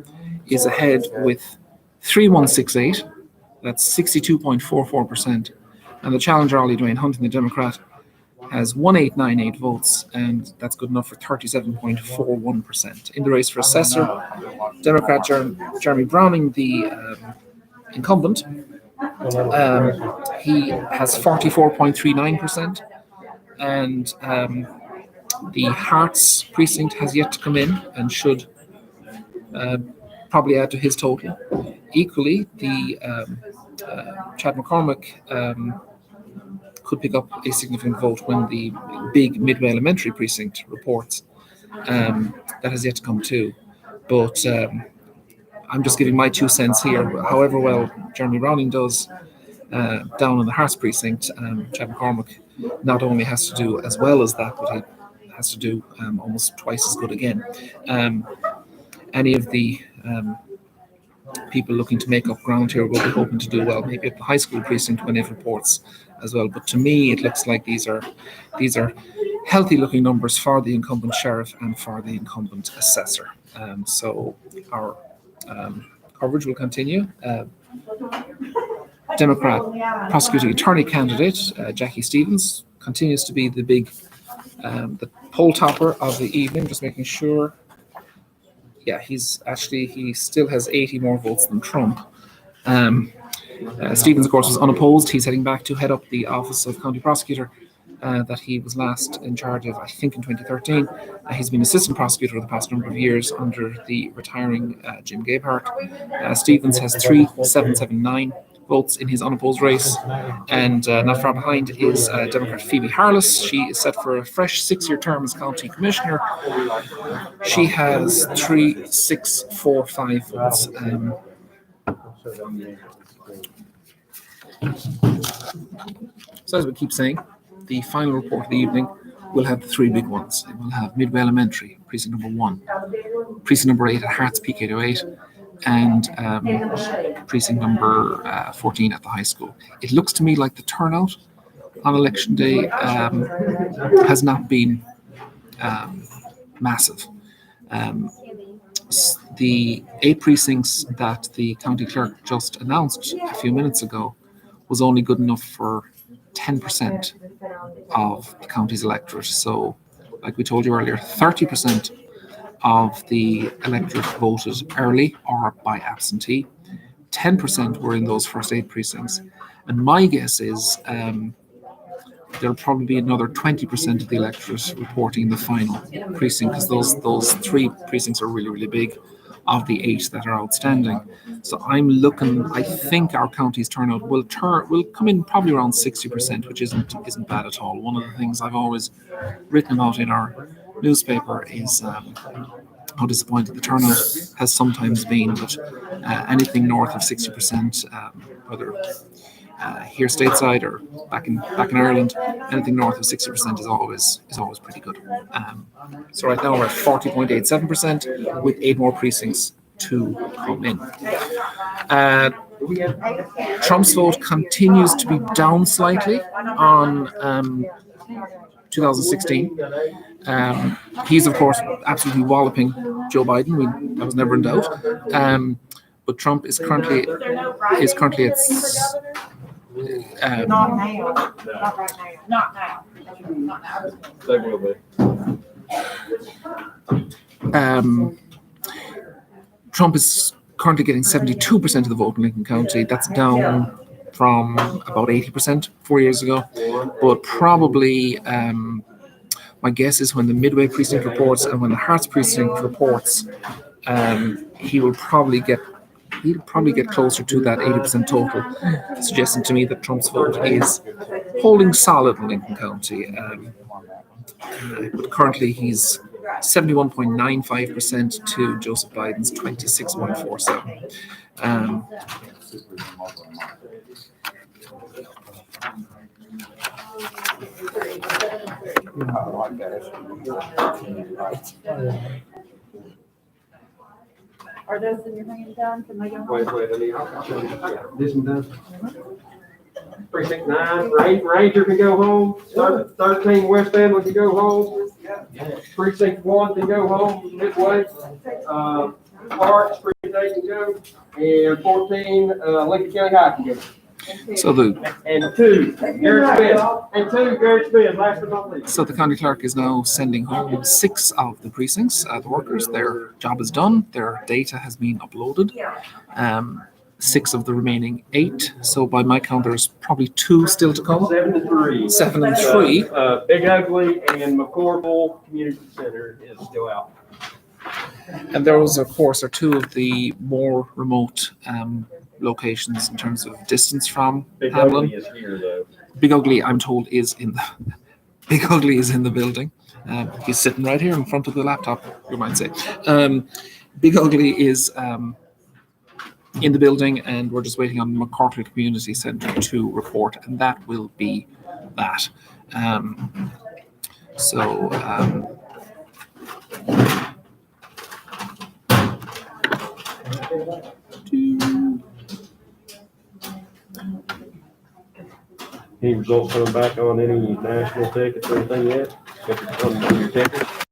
is ahead with 3,168. That's 62.44%. And the challenger, Ollie Dwayne Hunting, the Democrat, has 1,898 votes, and that's good enough for 37.41%. In the race for assessor, Democrat Jeremy Browning, the incumbent, he has 44.39%, and the Hearts precinct has yet to come in and should probably add to his total. Equally, the Chad McCormick could pick up a significant vote when the big Midway Elementary precinct reports. That has yet to come too. But I'm just giving my 2 cents here. However well Jeremy Browning does down in the Hearts precinct, Chad McCormick not only has to do as well as that, but he has to do almost twice as good again. Any of the people looking to make up ground here will be hoping to do well, maybe at the high school precinct when it reports as well. But to me, it looks like these are healthy looking numbers for the incumbent sheriff and for the incumbent assessor. So our coverage will continue. Democrat prosecuting attorney candidate Jackie Stevens continues to be the the poll topper of the evening. Just making sure. Yeah, he still has 80 more votes than Trump. Stevens, of course, was unopposed. He's heading back to head up the office of county prosecutor that he was last in charge of, I think, in 2013. He's been assistant prosecutor for the past number of years under the retiring Jim Gabehart. Stevens has 3,779 votes in his unopposed race. And not far behind is Democrat Phoebe Harless. She is set for a fresh 6-year term as county commissioner. She has 3,645 votes. So as we keep saying, the final report of the evening will have the three big ones. It will have Midway Elementary, precinct number 1, precinct number 8 at Hearts Peak 808, and precinct number 14 at the high school. It looks to me like the turnout on election day has not been massive. The 8 precincts that the county clerk just announced a few minutes ago was only good enough for 10% of the county's electorate. So, like we told you earlier, 30% of the electorate voted early or by absentee. 10% were in those first 8 precincts. And my guess is there'll probably be another 20% of the electorate reporting in the final precinct, because those 3 precincts are really, really big of the 8 that are outstanding. So I'm looking, I think our county's turnout will come in probably around 60%, which isn't bad at all. One of the things I've always written about in our newspaper is how disappointed the turnout has sometimes been, but anything north of 60%, whether here stateside or back in Ireland, anything north of 60% is always pretty good. So right now we're at 40.87% with 8 more precincts to come in. Trump's vote continues to be down slightly on 2016. He's of course absolutely walloping Joe Biden. That was never in doubt. But Trump is currently at Not now, not right now. Not now. Not now. They will be. Trump is currently getting 72% of the vote in Lincoln County. That's down from about 80% 4 years ago. But probably, my guess is when the Midway precinct reports and when the Hearts precinct reports, he'll probably get closer to that 80% total, suggesting to me that Trump's vote is holding solid in Lincoln County. But currently he's 71.95% to Joseph Biden's 26.47. Are those in your hand done? Can they go home? Wait, I need, this one done. Precinct 9, Ranger can go home. 13, West Hamlin can go home. Precinct 1 can go home, Midway. Parks, Precinct 8 can go. And 14, Lincoln County High can go. So And 2, Garrett Smith, last but not least. So the county clerk is now sending home 6 of the precincts. The workers, their job is done. Their data has been uploaded. 6 of the remaining 8. So by my count, there's probably 2 still to come. 7 and 3. 7 and 3. Big Ugly and McCorville Community Center is still out. And those, of course, are 2 of the more remote locations in terms of distance from Big Hamlin. Ugly is here, though. Big Ugly, I'm told, is in the building. He's sitting right here in front of the laptop, you might say. Big Ugly is in the building, and we're just waiting on McCarthy Community Centre to report, and that will be that. Any results coming back on any national tickets or anything yet? On your tickets?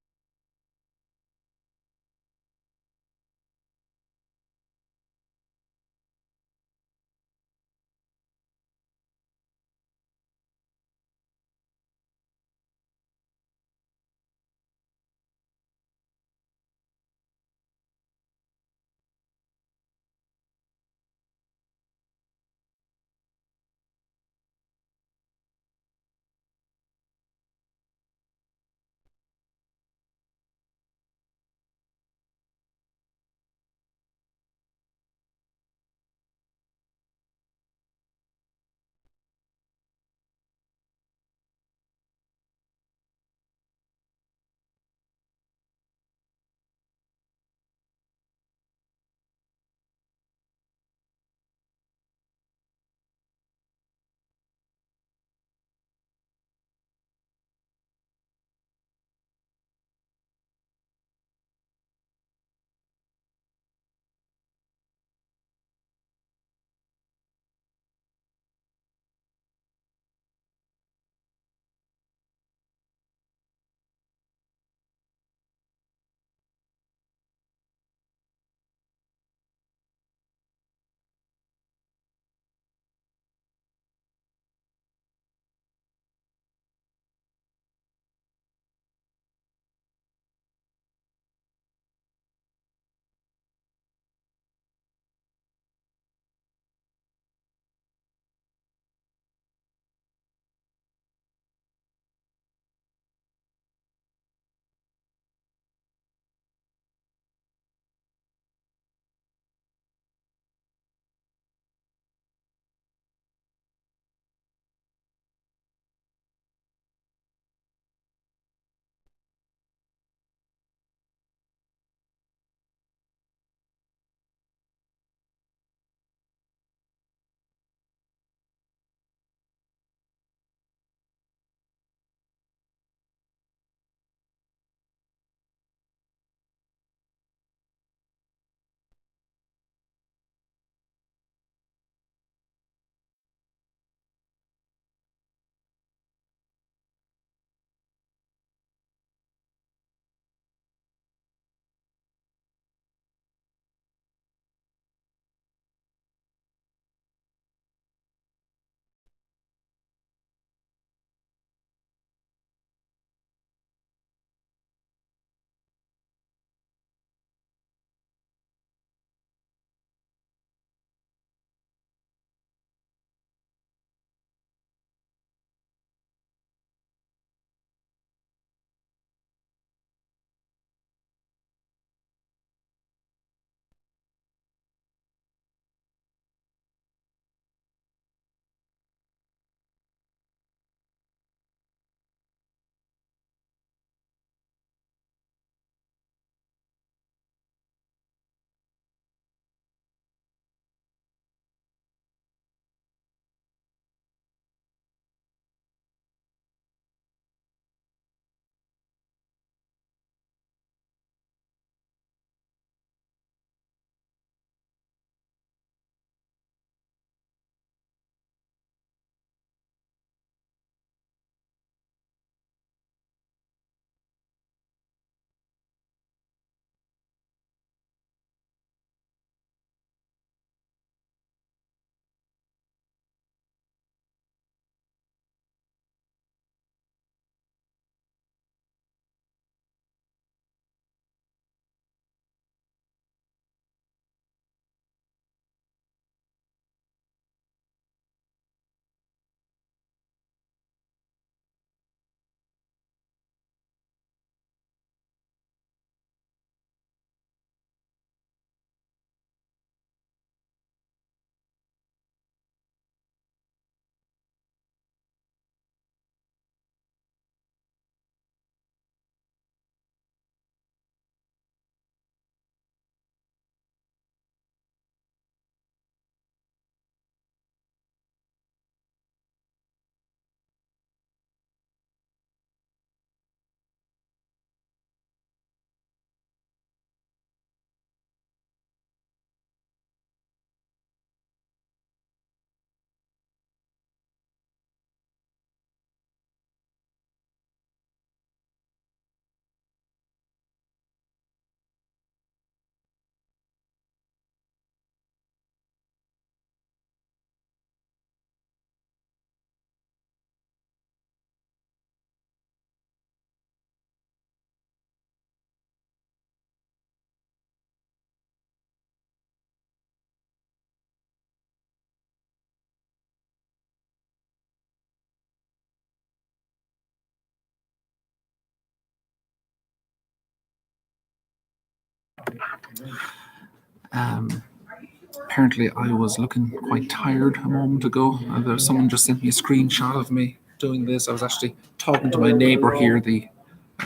Apparently, I was looking quite tired a moment ago. There's someone just sent me a screenshot of me doing this. I was actually talking to my neighbour here, the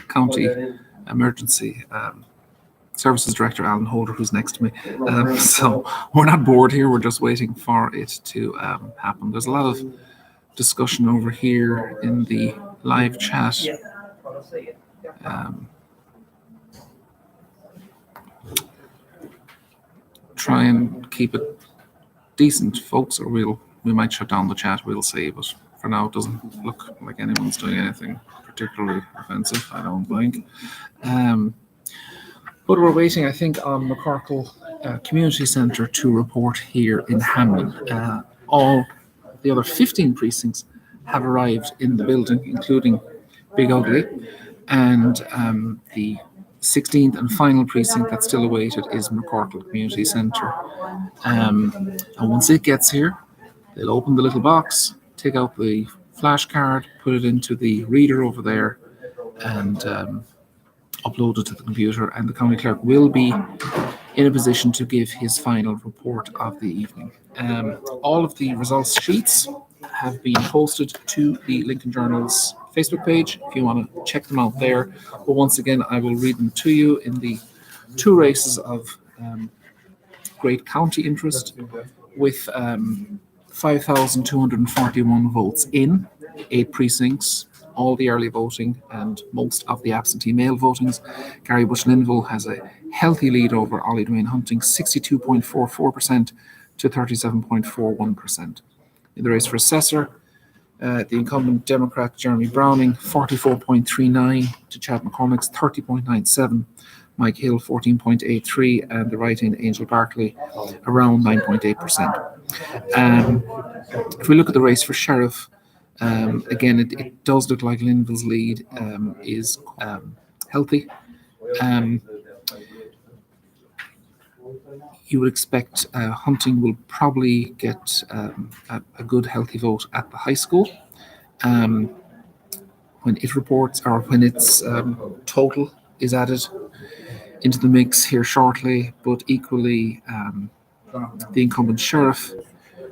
county emergency services director, Alan Holder, who's next to me. So we're not bored here. We're just waiting for it to happen. There's a lot of discussion over here in the live chat. Try and keep it decent, folks, or we might shut down the chat. We'll see, but for now, it doesn't look like anyone's doing anything particularly offensive, I don't think. But we're waiting, I think, on McCorkle Community Centre to report here in Hamlin. All the other 15 precincts have arrived in the building, including Big Ugly, and the 16th and final precinct that's still awaited is McCorkle Community Centre. And once it gets here, they'll open the little box, take out the flash card, put it into the reader over there, and upload it to the computer, and the county clerk will be in a position to give his final report of the evening. All of the results sheets have been posted to the Lincoln Journal's Facebook page if you want to check them out there. But once again, I will read them to you in the two races of great county interest, with 5,241 votes in 8 precincts, all the early voting and most of the absentee mail votings. Gary Bush Linville has a healthy lead over Ollie Dwayne Hunting, 62.44% to 37.41%. In the race for assessor, the incumbent Democrat Jeremy Browning, 44.39 to Chad McCormick's 30.97, Mike Hill 14.83, and the write-in Angel Barkley around 9.8%. If we look at the race for sheriff, again, it does look like Linville's lead is healthy. You would expect Hunting will probably get a good healthy vote at the high school. When it reports, or when its total is added into the mix here shortly, but equally the incumbent sheriff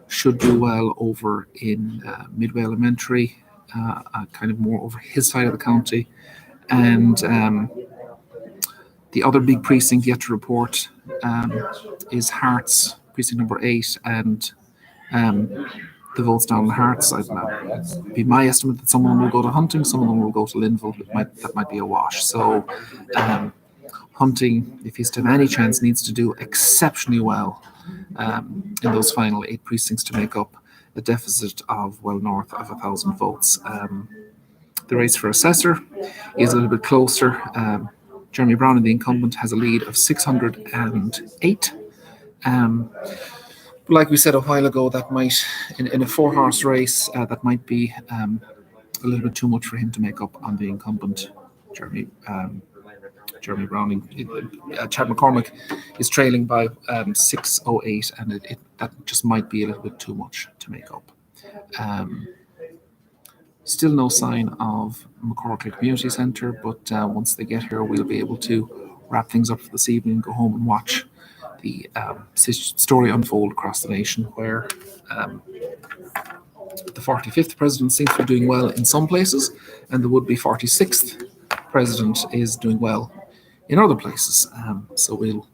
should do well over in Midway Elementary, kind of more over his side of the county. And the other big precinct yet to report is Hearts, precinct number 8, and the votes down in Hearts. It'd be my estimate that some of them will go to Hunting, some of them will go to Linville. That might be a wash. So Hunting, if he's to have any chance, needs to do exceptionally well in those final 8 precincts to make up a deficit of well north of 1,000 votes. The race for assessor is a little bit closer. Jeremy Brown, the incumbent, has a lead of 608. Like we said a while ago, that might, in a 4-horse race, that might be a little bit too much for him to make up on the incumbent, Jeremy Browning. Chad McCormick is trailing by 608, and that just might be a little bit too much to make up. Still no sign of McCorkle Community Centre, but once they get here, we'll be able to wrap things up for this evening, go home and watch the story unfold across the nation, where the 45th president seems to be doing well in some places, and the would-be 46th president is doing well in other places. So we'll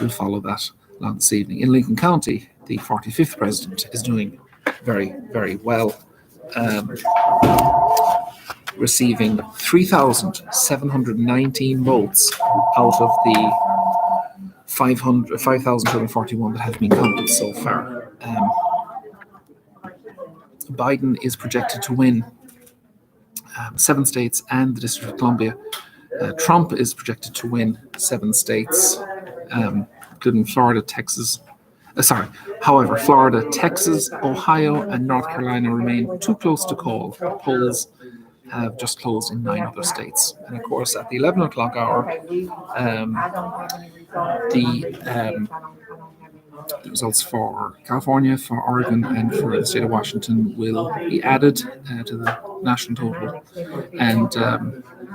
follow that along this evening. In Lincoln County, the 45th president is doing very, very well, receiving 3,719 votes out of the 5,241 that have been counted so far. Biden is projected to win 7 states and the District of Columbia. Trump is projected to win 7 states, including Florida, Texas. However, Florida, Texas, Ohio, and North Carolina remain too close to call. Polls have just closed in 9 other states. And of course, at the 11 o'clock hour, the The results for California, for Oregon, and for the state of Washington will be added to the national total, and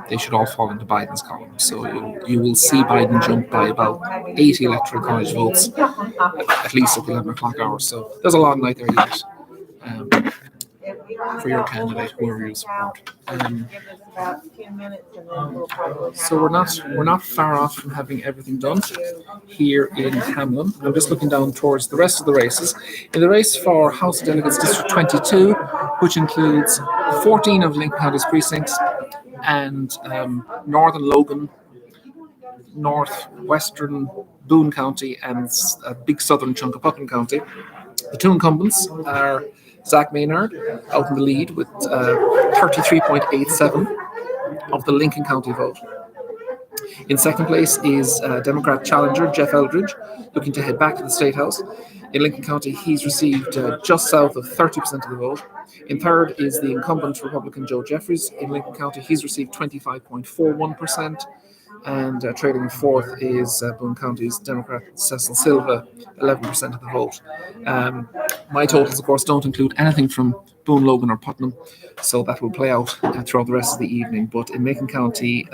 they should all fall into Biden's column. So you will see Biden jump by about 80 electoral college votes, at least at the 11 o'clock hour. So there's a long night there yet for your candidate, whoever you support. So we're not far off from having everything done here in Hamlin. I'm just looking down towards the rest of the races. In the race for House of Delegates District 22, which includes 14 of Lincoln County's precincts and Northern Logan, Northwestern Boone County, and a big southern chunk of Putnam County. The two incumbents are Zach Maynard out in the lead with 33.87 of the Lincoln County vote. In second place is Democrat challenger Jeff Eldridge, looking to head back to the State House. In Lincoln County, he's received just south of 30% of the vote. In third is the incumbent Republican Joe Jeffries. In Lincoln County, he's received 25.41%. And trailing in fourth is Boone County's Democrat Cecil Silva, 11% of the vote. My totals, of course, don't include anything from Boone, Logan, or Putnam, so that will play out throughout the rest of the evening. But in Macon County,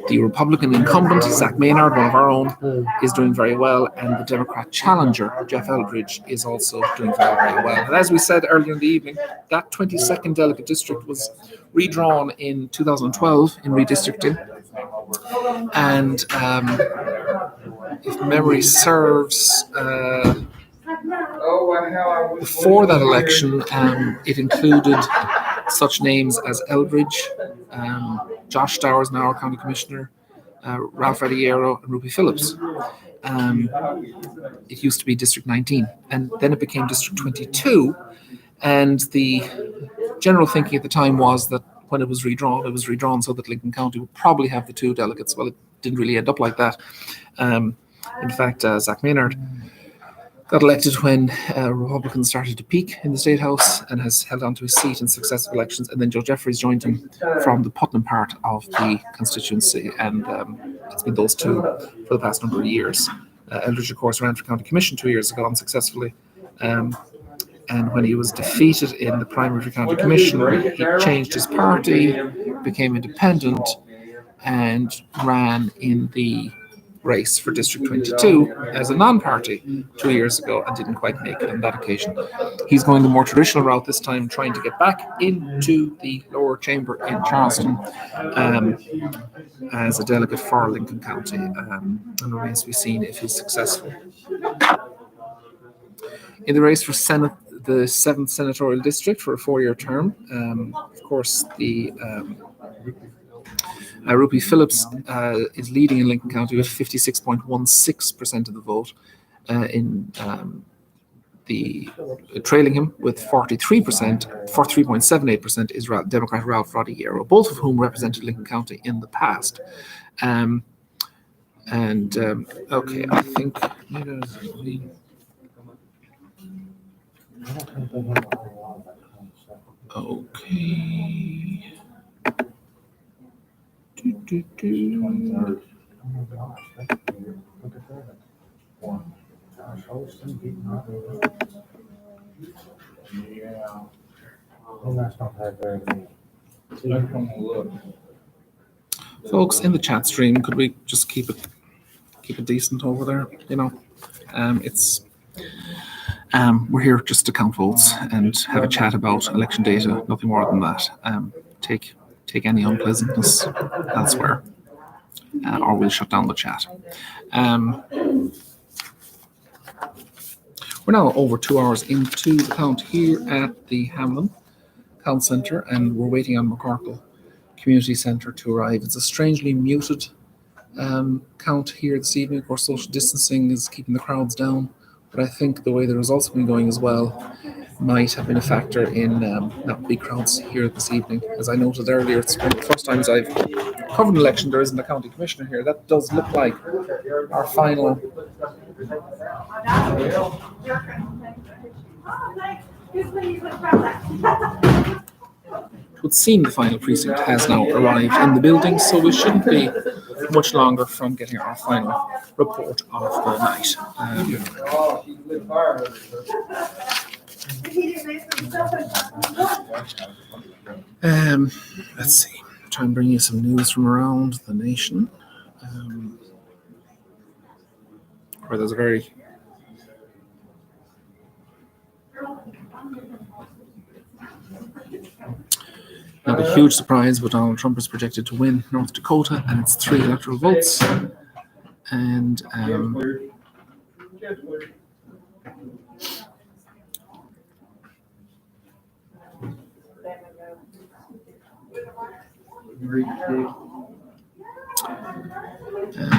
the Republican incumbent, Zach Maynard, one of our own, is doing very well, and the Democrat challenger, Jeff Eldridge, is also doing very, very well. And as we said earlier in the evening, that 22nd delegate district was redrawn in 2012 in redistricting. And if memory serves, before that election, it included such names as Eldridge, Josh Stowers, now our county commissioner, Ralph Radiero, and Ruby Phillips. It used to be District 19, and then it became District 22. And the general thinking at the time was that when it was redrawn so that Lincoln County would probably have the two delegates. Well, it didn't really end up like that. In fact, Zach Maynard got elected when Republicans started to peak in the State House and has held on to his seat in successive elections. And then Joe Jeffries joined him from the Putnam part of the constituency. And it's been those two for the past number of years. Eldridge, of course, ran for county commission 2 years ago unsuccessfully. And when he was defeated in the primary for county commissioner, he changed his party, became independent, and ran in the race for District 22 as a non-party 2 years ago and didn't quite make it on that occasion. He's going the more traditional route this time, trying to get back into the lower chamber in Charleston as a delegate for Lincoln County, and remains to be seen if he's successful. In the race for Senate, the 7th senatorial district for a 4-year term, of course, the Ruby Phillips is leading in Lincoln County with 56.16% of the vote. Trailing him with 43.78% is Democrat Ralph Radiero, both of whom represented Lincoln County in the past. Okay, I think okay. Folks in the chat stream, could we just keep it decent over there? You know, we're here just to count votes and have a chat about election data, nothing more than that. Take any unpleasantness elsewhere, or we'll shut down the chat. We're now over 2 hours into the count here at the Hamlin Count Centre, and we're waiting on McCorkle Community Centre to arrive. It's a strangely muted count here this evening. Of course, social distancing is keeping the crowds down, but I think the way the results have been going as well might have been a factor in not big crowds here this evening. As I noted earlier, it's one of the first times I've covered an election there isn't a county commissioner here. That does look like our final. It would seem the final precinct has now arrived in the building, so we shouldn't be much longer from getting our final report of the night. Let's see. Try and bring you some news from around the nation. Where there's a very not a huge surprise, but Donald Trump is projected to win North Dakota, and it's 3 electoral votes. And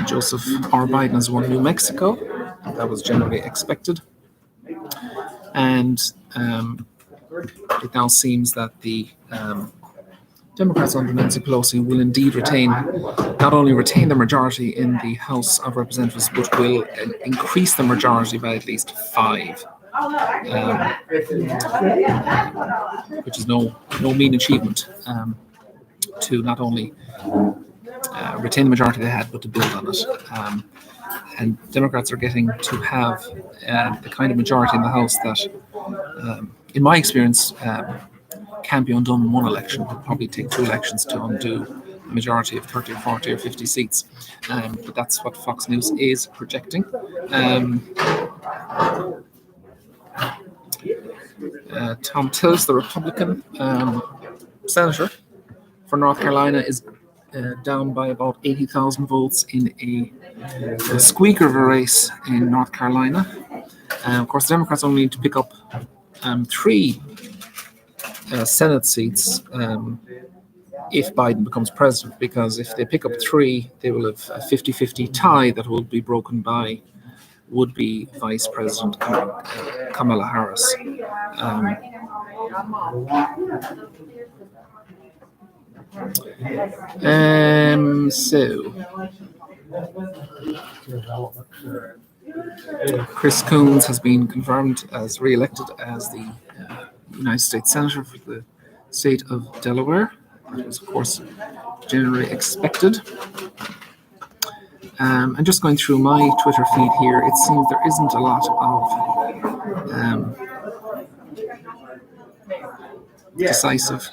Joseph R. Biden has won New Mexico. That was generally expected. And it now seems that the Democrats under Nancy Pelosi will indeed not only retain the majority in the House of Representatives, but will increase the majority by at least 5, which is no mean achievement, to not only retain the majority they had, but to build on it. And Democrats are getting to have the kind of majority in the House that, in my experience, can't be undone in one election. It would probably take 2 elections to undo a majority of 30 or 40 or 50 seats. But that's what Fox News is projecting. Tom Tillis, the Republican senator for North Carolina, is down by about 80,000 votes in a squeaker of a race in North Carolina. Of course, the Democrats only need to pick up 3 Senate seats if Biden becomes president, because if they pick up 3, they will have a 50-50 tie that will be broken by would-be Vice President Kamala Harris. So Chris Coons has been confirmed as re-elected as the United States Senator for the state of Delaware. That was, of course, generally expected. And just going through my Twitter feed here, it seems there isn't a lot of decisive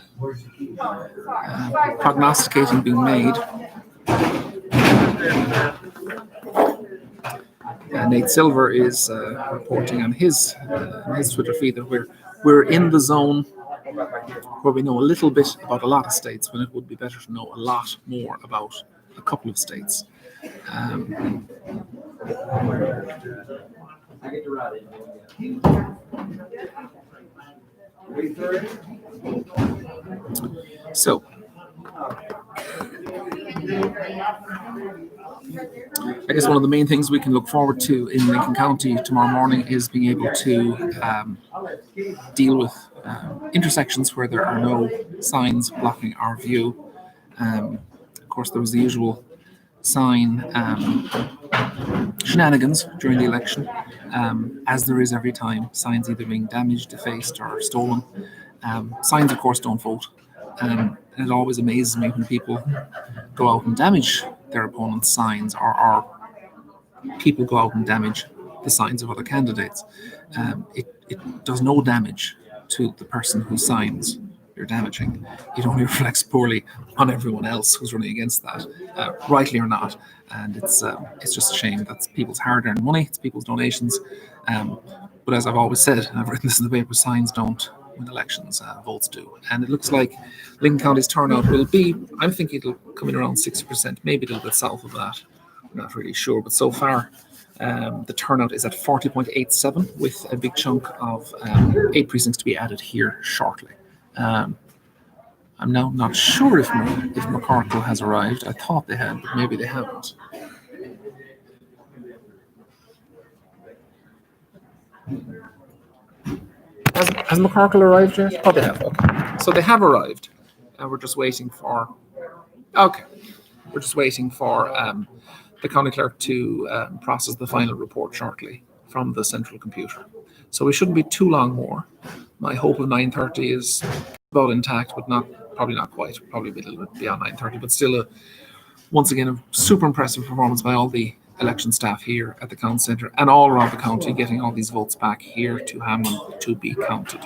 prognosticating being made. Nate Silver is reporting on his Twitter feed that we're in the zone where we know a little bit about a lot of states, when it would be better to know a lot more about a couple of states. So, I guess one of the main things we can look forward to in Lincoln County tomorrow morning is being able to deal with intersections where there are no signs blocking our view. Of course, there was the usual sign shenanigans during the election, as there is every time, signs either being damaged, defaced, or stolen. Signs, of course, don't vote. And it always amazes me when people go out and damage their opponent's signs, or people go out and damage the signs of other candidates. It does no damage to the person whose signs you're damaging. It only reflects poorly on everyone else who's running against that, rightly or not. And it's just a shame. That's people's hard-earned money. It's people's donations. But as I've always said, and I've written this in the paper, signs don't win elections, votes do. And it looks like Lincoln County's turnout will be, I'm thinking it'll come in around 60%, maybe a little bit south of that. I'm not really sure. But so far, the turnout is at 40.87, with a big chunk of 8 precincts to be added here shortly. I'm now not sure if McCorkle has arrived. I thought they had, but maybe they haven't. Has McCorkle arrived yet? Oh, they have. Okay. So they have arrived, and we're just waiting for. Okay, we're just waiting for the county clerk to process the final report shortly from the central computer. So we shouldn't be too long more. My hope of 9:30 is about intact, but probably not quite. Probably be a little bit beyond 9:30, but still Once again, a super impressive performance by all the election staff here at the count centre and all around the county, getting all these votes back here to Hamlin to be counted.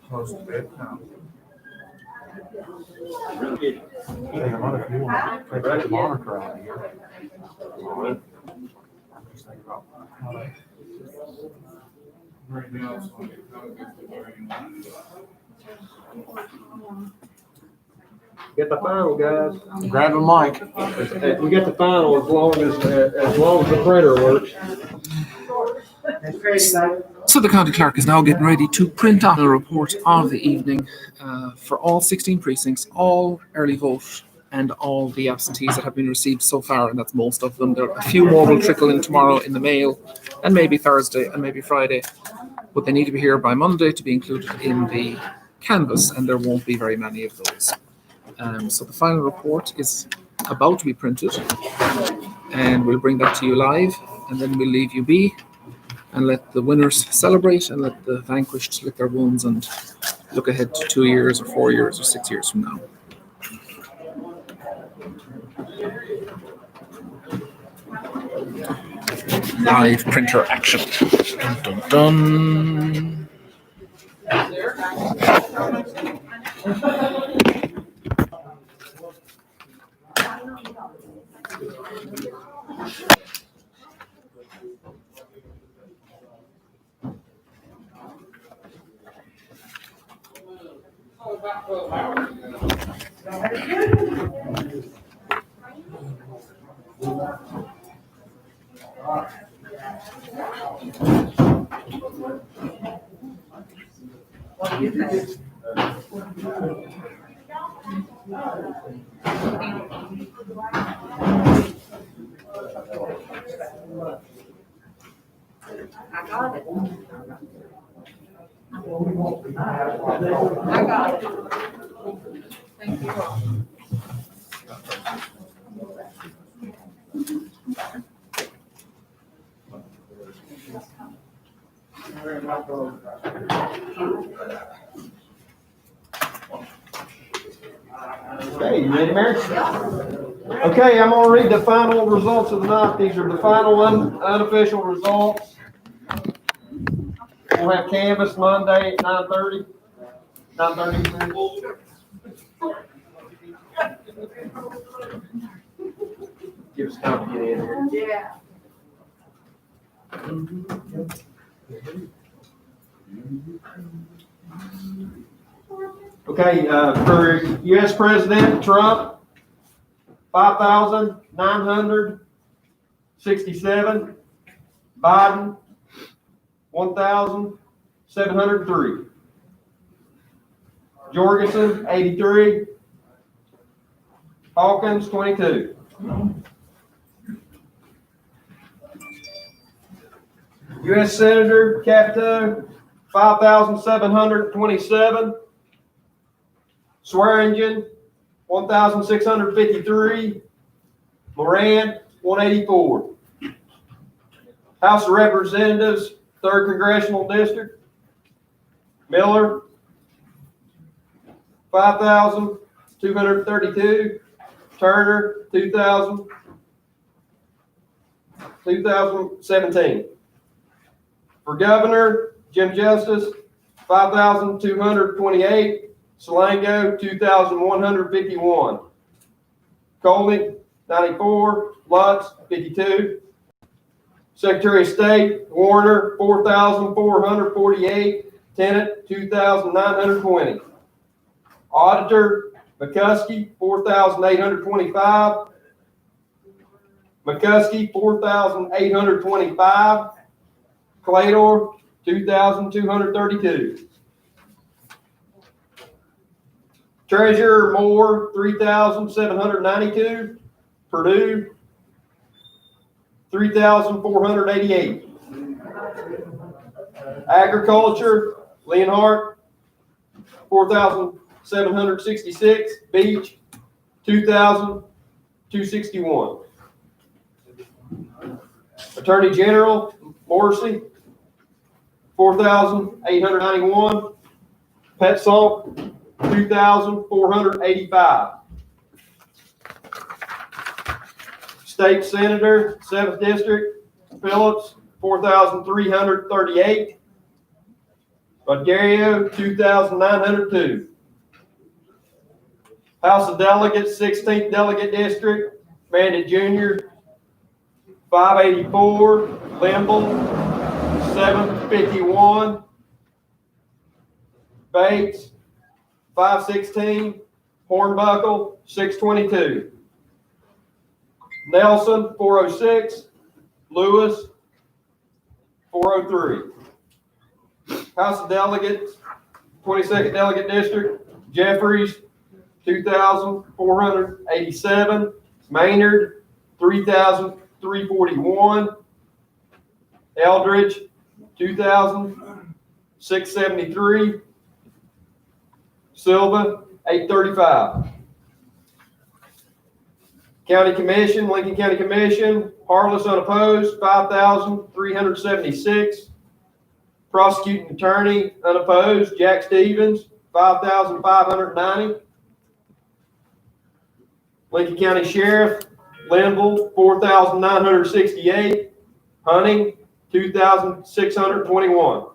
Close to bed now. Yeah, what if you want to take the monitor out of here? Just think about how they. Everything else on it, how it gets to where you want it. Get the final, guys. Grab a mic. We get the final as long as the printer works. So the county clerk is now getting ready to print out a report of the evening for all 16 precincts, all early vote, and all the absentees that have been received so far, and that's most of them. There are a few more will trickle in tomorrow in the mail, and maybe Thursday, and maybe Friday, but they need to be here by Monday to be included in the canvass, and there won't be very many of those. So the final report is about to be printed, and we'll bring that to you live, and then we'll leave you be and let the winners celebrate and let the vanquished lick their wounds and look ahead to 2 years or 4 years or 6 years from now. Live printer action. Dun, dun, dun. I got it. I got it. Thank you all. Okay, you ready, Mary? Okay, I'm gonna read the final results of the night. These are the final unofficial results. We'll have canvass Monday at 9:30. 9:30. Give us time to get in here. Yeah. Okay, for U.S. President Trump, 5,967. Biden, 1,703. Jorgensen, 83. Hawkins, 22. U.S. Senator Capito, 5,727. Swearingen, 1,653. Moran, 184. House of Representatives, 3rd Congressional District. Miller, 5,232. Turner, 2,017. For governor, Jim Justice, 5,228. Salango, 2,151. Coley, 94. Lutz, 52. Secretary of State, Warner, 4,448. Tennant, 2,920. Auditor, McCuskey, 4,825. McCuskey, 4,825. Clador, 2,232. Treasurer Moore, 3,792. Purdue, 3,488. Agriculture, Leonhardt, 4,766. Beach, 2,261. Attorney General, Morrissey, $4,891. Pet Salt, $2,485. State Senator, 7th District, Phillips, $4,338. Bulgario, $2,902. House of Delegates, 16th Delegate District, Bandit Jr., $584. Limble, $751. Bates, $516. Hornbuckle, $622. Nelson, $406. Lewis, $403. House of Delegates, 22nd Delegate District, Jeffries, $2,487. Maynard, $3,341. Eldridge, $2,673. Silva, $835. County Commission, Lincoln County Commission, Harless unopposed, 5,376. Prosecuting Attorney unopposed, Jack Stevens, 5,590. Lincoln County Sheriff, Linville, 4,968. Hunting, 2,621.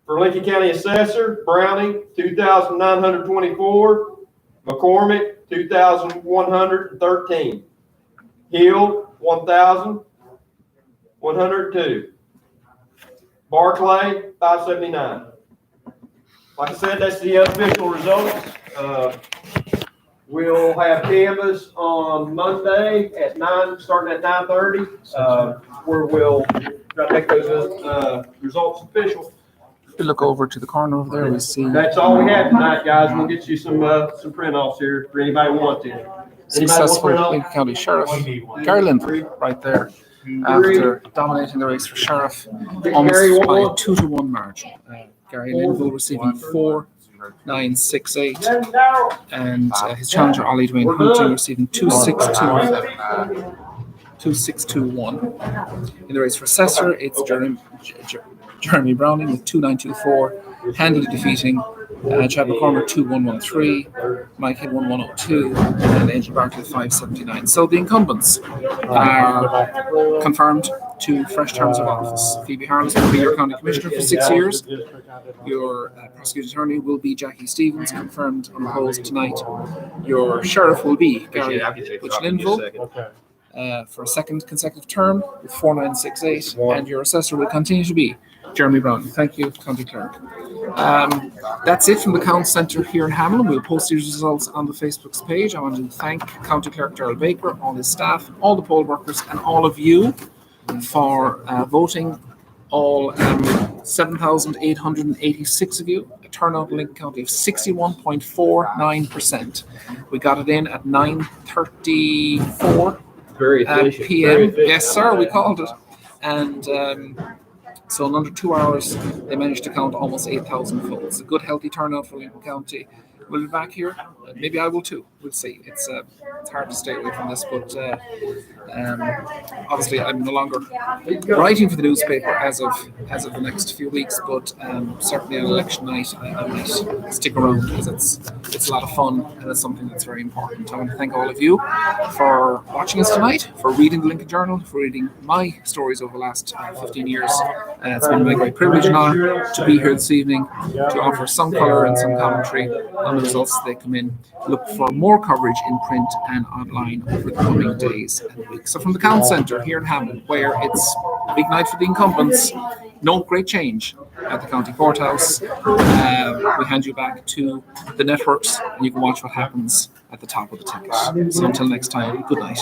For Lincoln County Assessor, Browning, 2,924. McCormick, 2,113. Hill, 1,102. Barclay, 579. Like I said, that's the official results. We'll have canvas on Monday at 9, starting at 9:30, where we'll try to make those results official. If we look over to the corner over there, we see That's all we have tonight, guys. We'll get you some print offs here for anybody who wants to. successful Lincoln County Sheriff Gary Linville right there after dominating the race for sheriff almost by a 2-1 margin. Gary Linville receiving 4,968, and his challenger Ollie Dwayne Hunting receiving 2,621. In the race for assessor, it's Jeremy Browning with 2,924, handily defeating Chad McCormick 2,113, Mike Hill 1,102, and Angel Barkley 579. So the incumbents are confirmed to fresh terms of office. Phoebe Harless will be your county commissioner for 6 years. Your prosecuting attorney will be Jackie Stevens, confirmed unopposed tonight. Your sheriff will be Gary Linville for a second consecutive term with 4,968, and your assessor will continue to be Jeremy Brown. Thank you, County Clerk. That's it from the Count Centre here in Hamlin. We'll post these results on the Facebook page. I want to thank County Clerk Darrell Baker, all his staff, all the poll workers, and all of you for voting. All 7,886 of you. A turnout in Lincoln County of 61.49%. We got it in at 9:34 p.m. Yes, sir, we called it. And so in under 2 hours, they managed to count almost 8,000 votes. A good, healthy turnout for Lincoln County. We'll be back here. Maybe I will too. We'll see. It's hard to stay away from this, but obviously I'm no longer writing for the newspaper as of the next few weeks. But certainly on election night, I might stick around because it's a lot of fun and it's something that's very important. I want to thank all of you for watching us tonight, for reading the Lincoln Journal, for reading my stories over the last 15 years. It's been my great privilege and honor to be here this evening to offer some colour and some commentary on the results as they come in. Look for more coverage in print and online over the coming days and weeks. So from the Count Centre here in Hamlin, where it's a big night for the incumbents, no great change at the County Courthouse. We hand you back to the networks and you can watch what happens at the top of the ticket. So until next time, good night.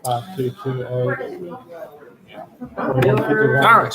5228. All right.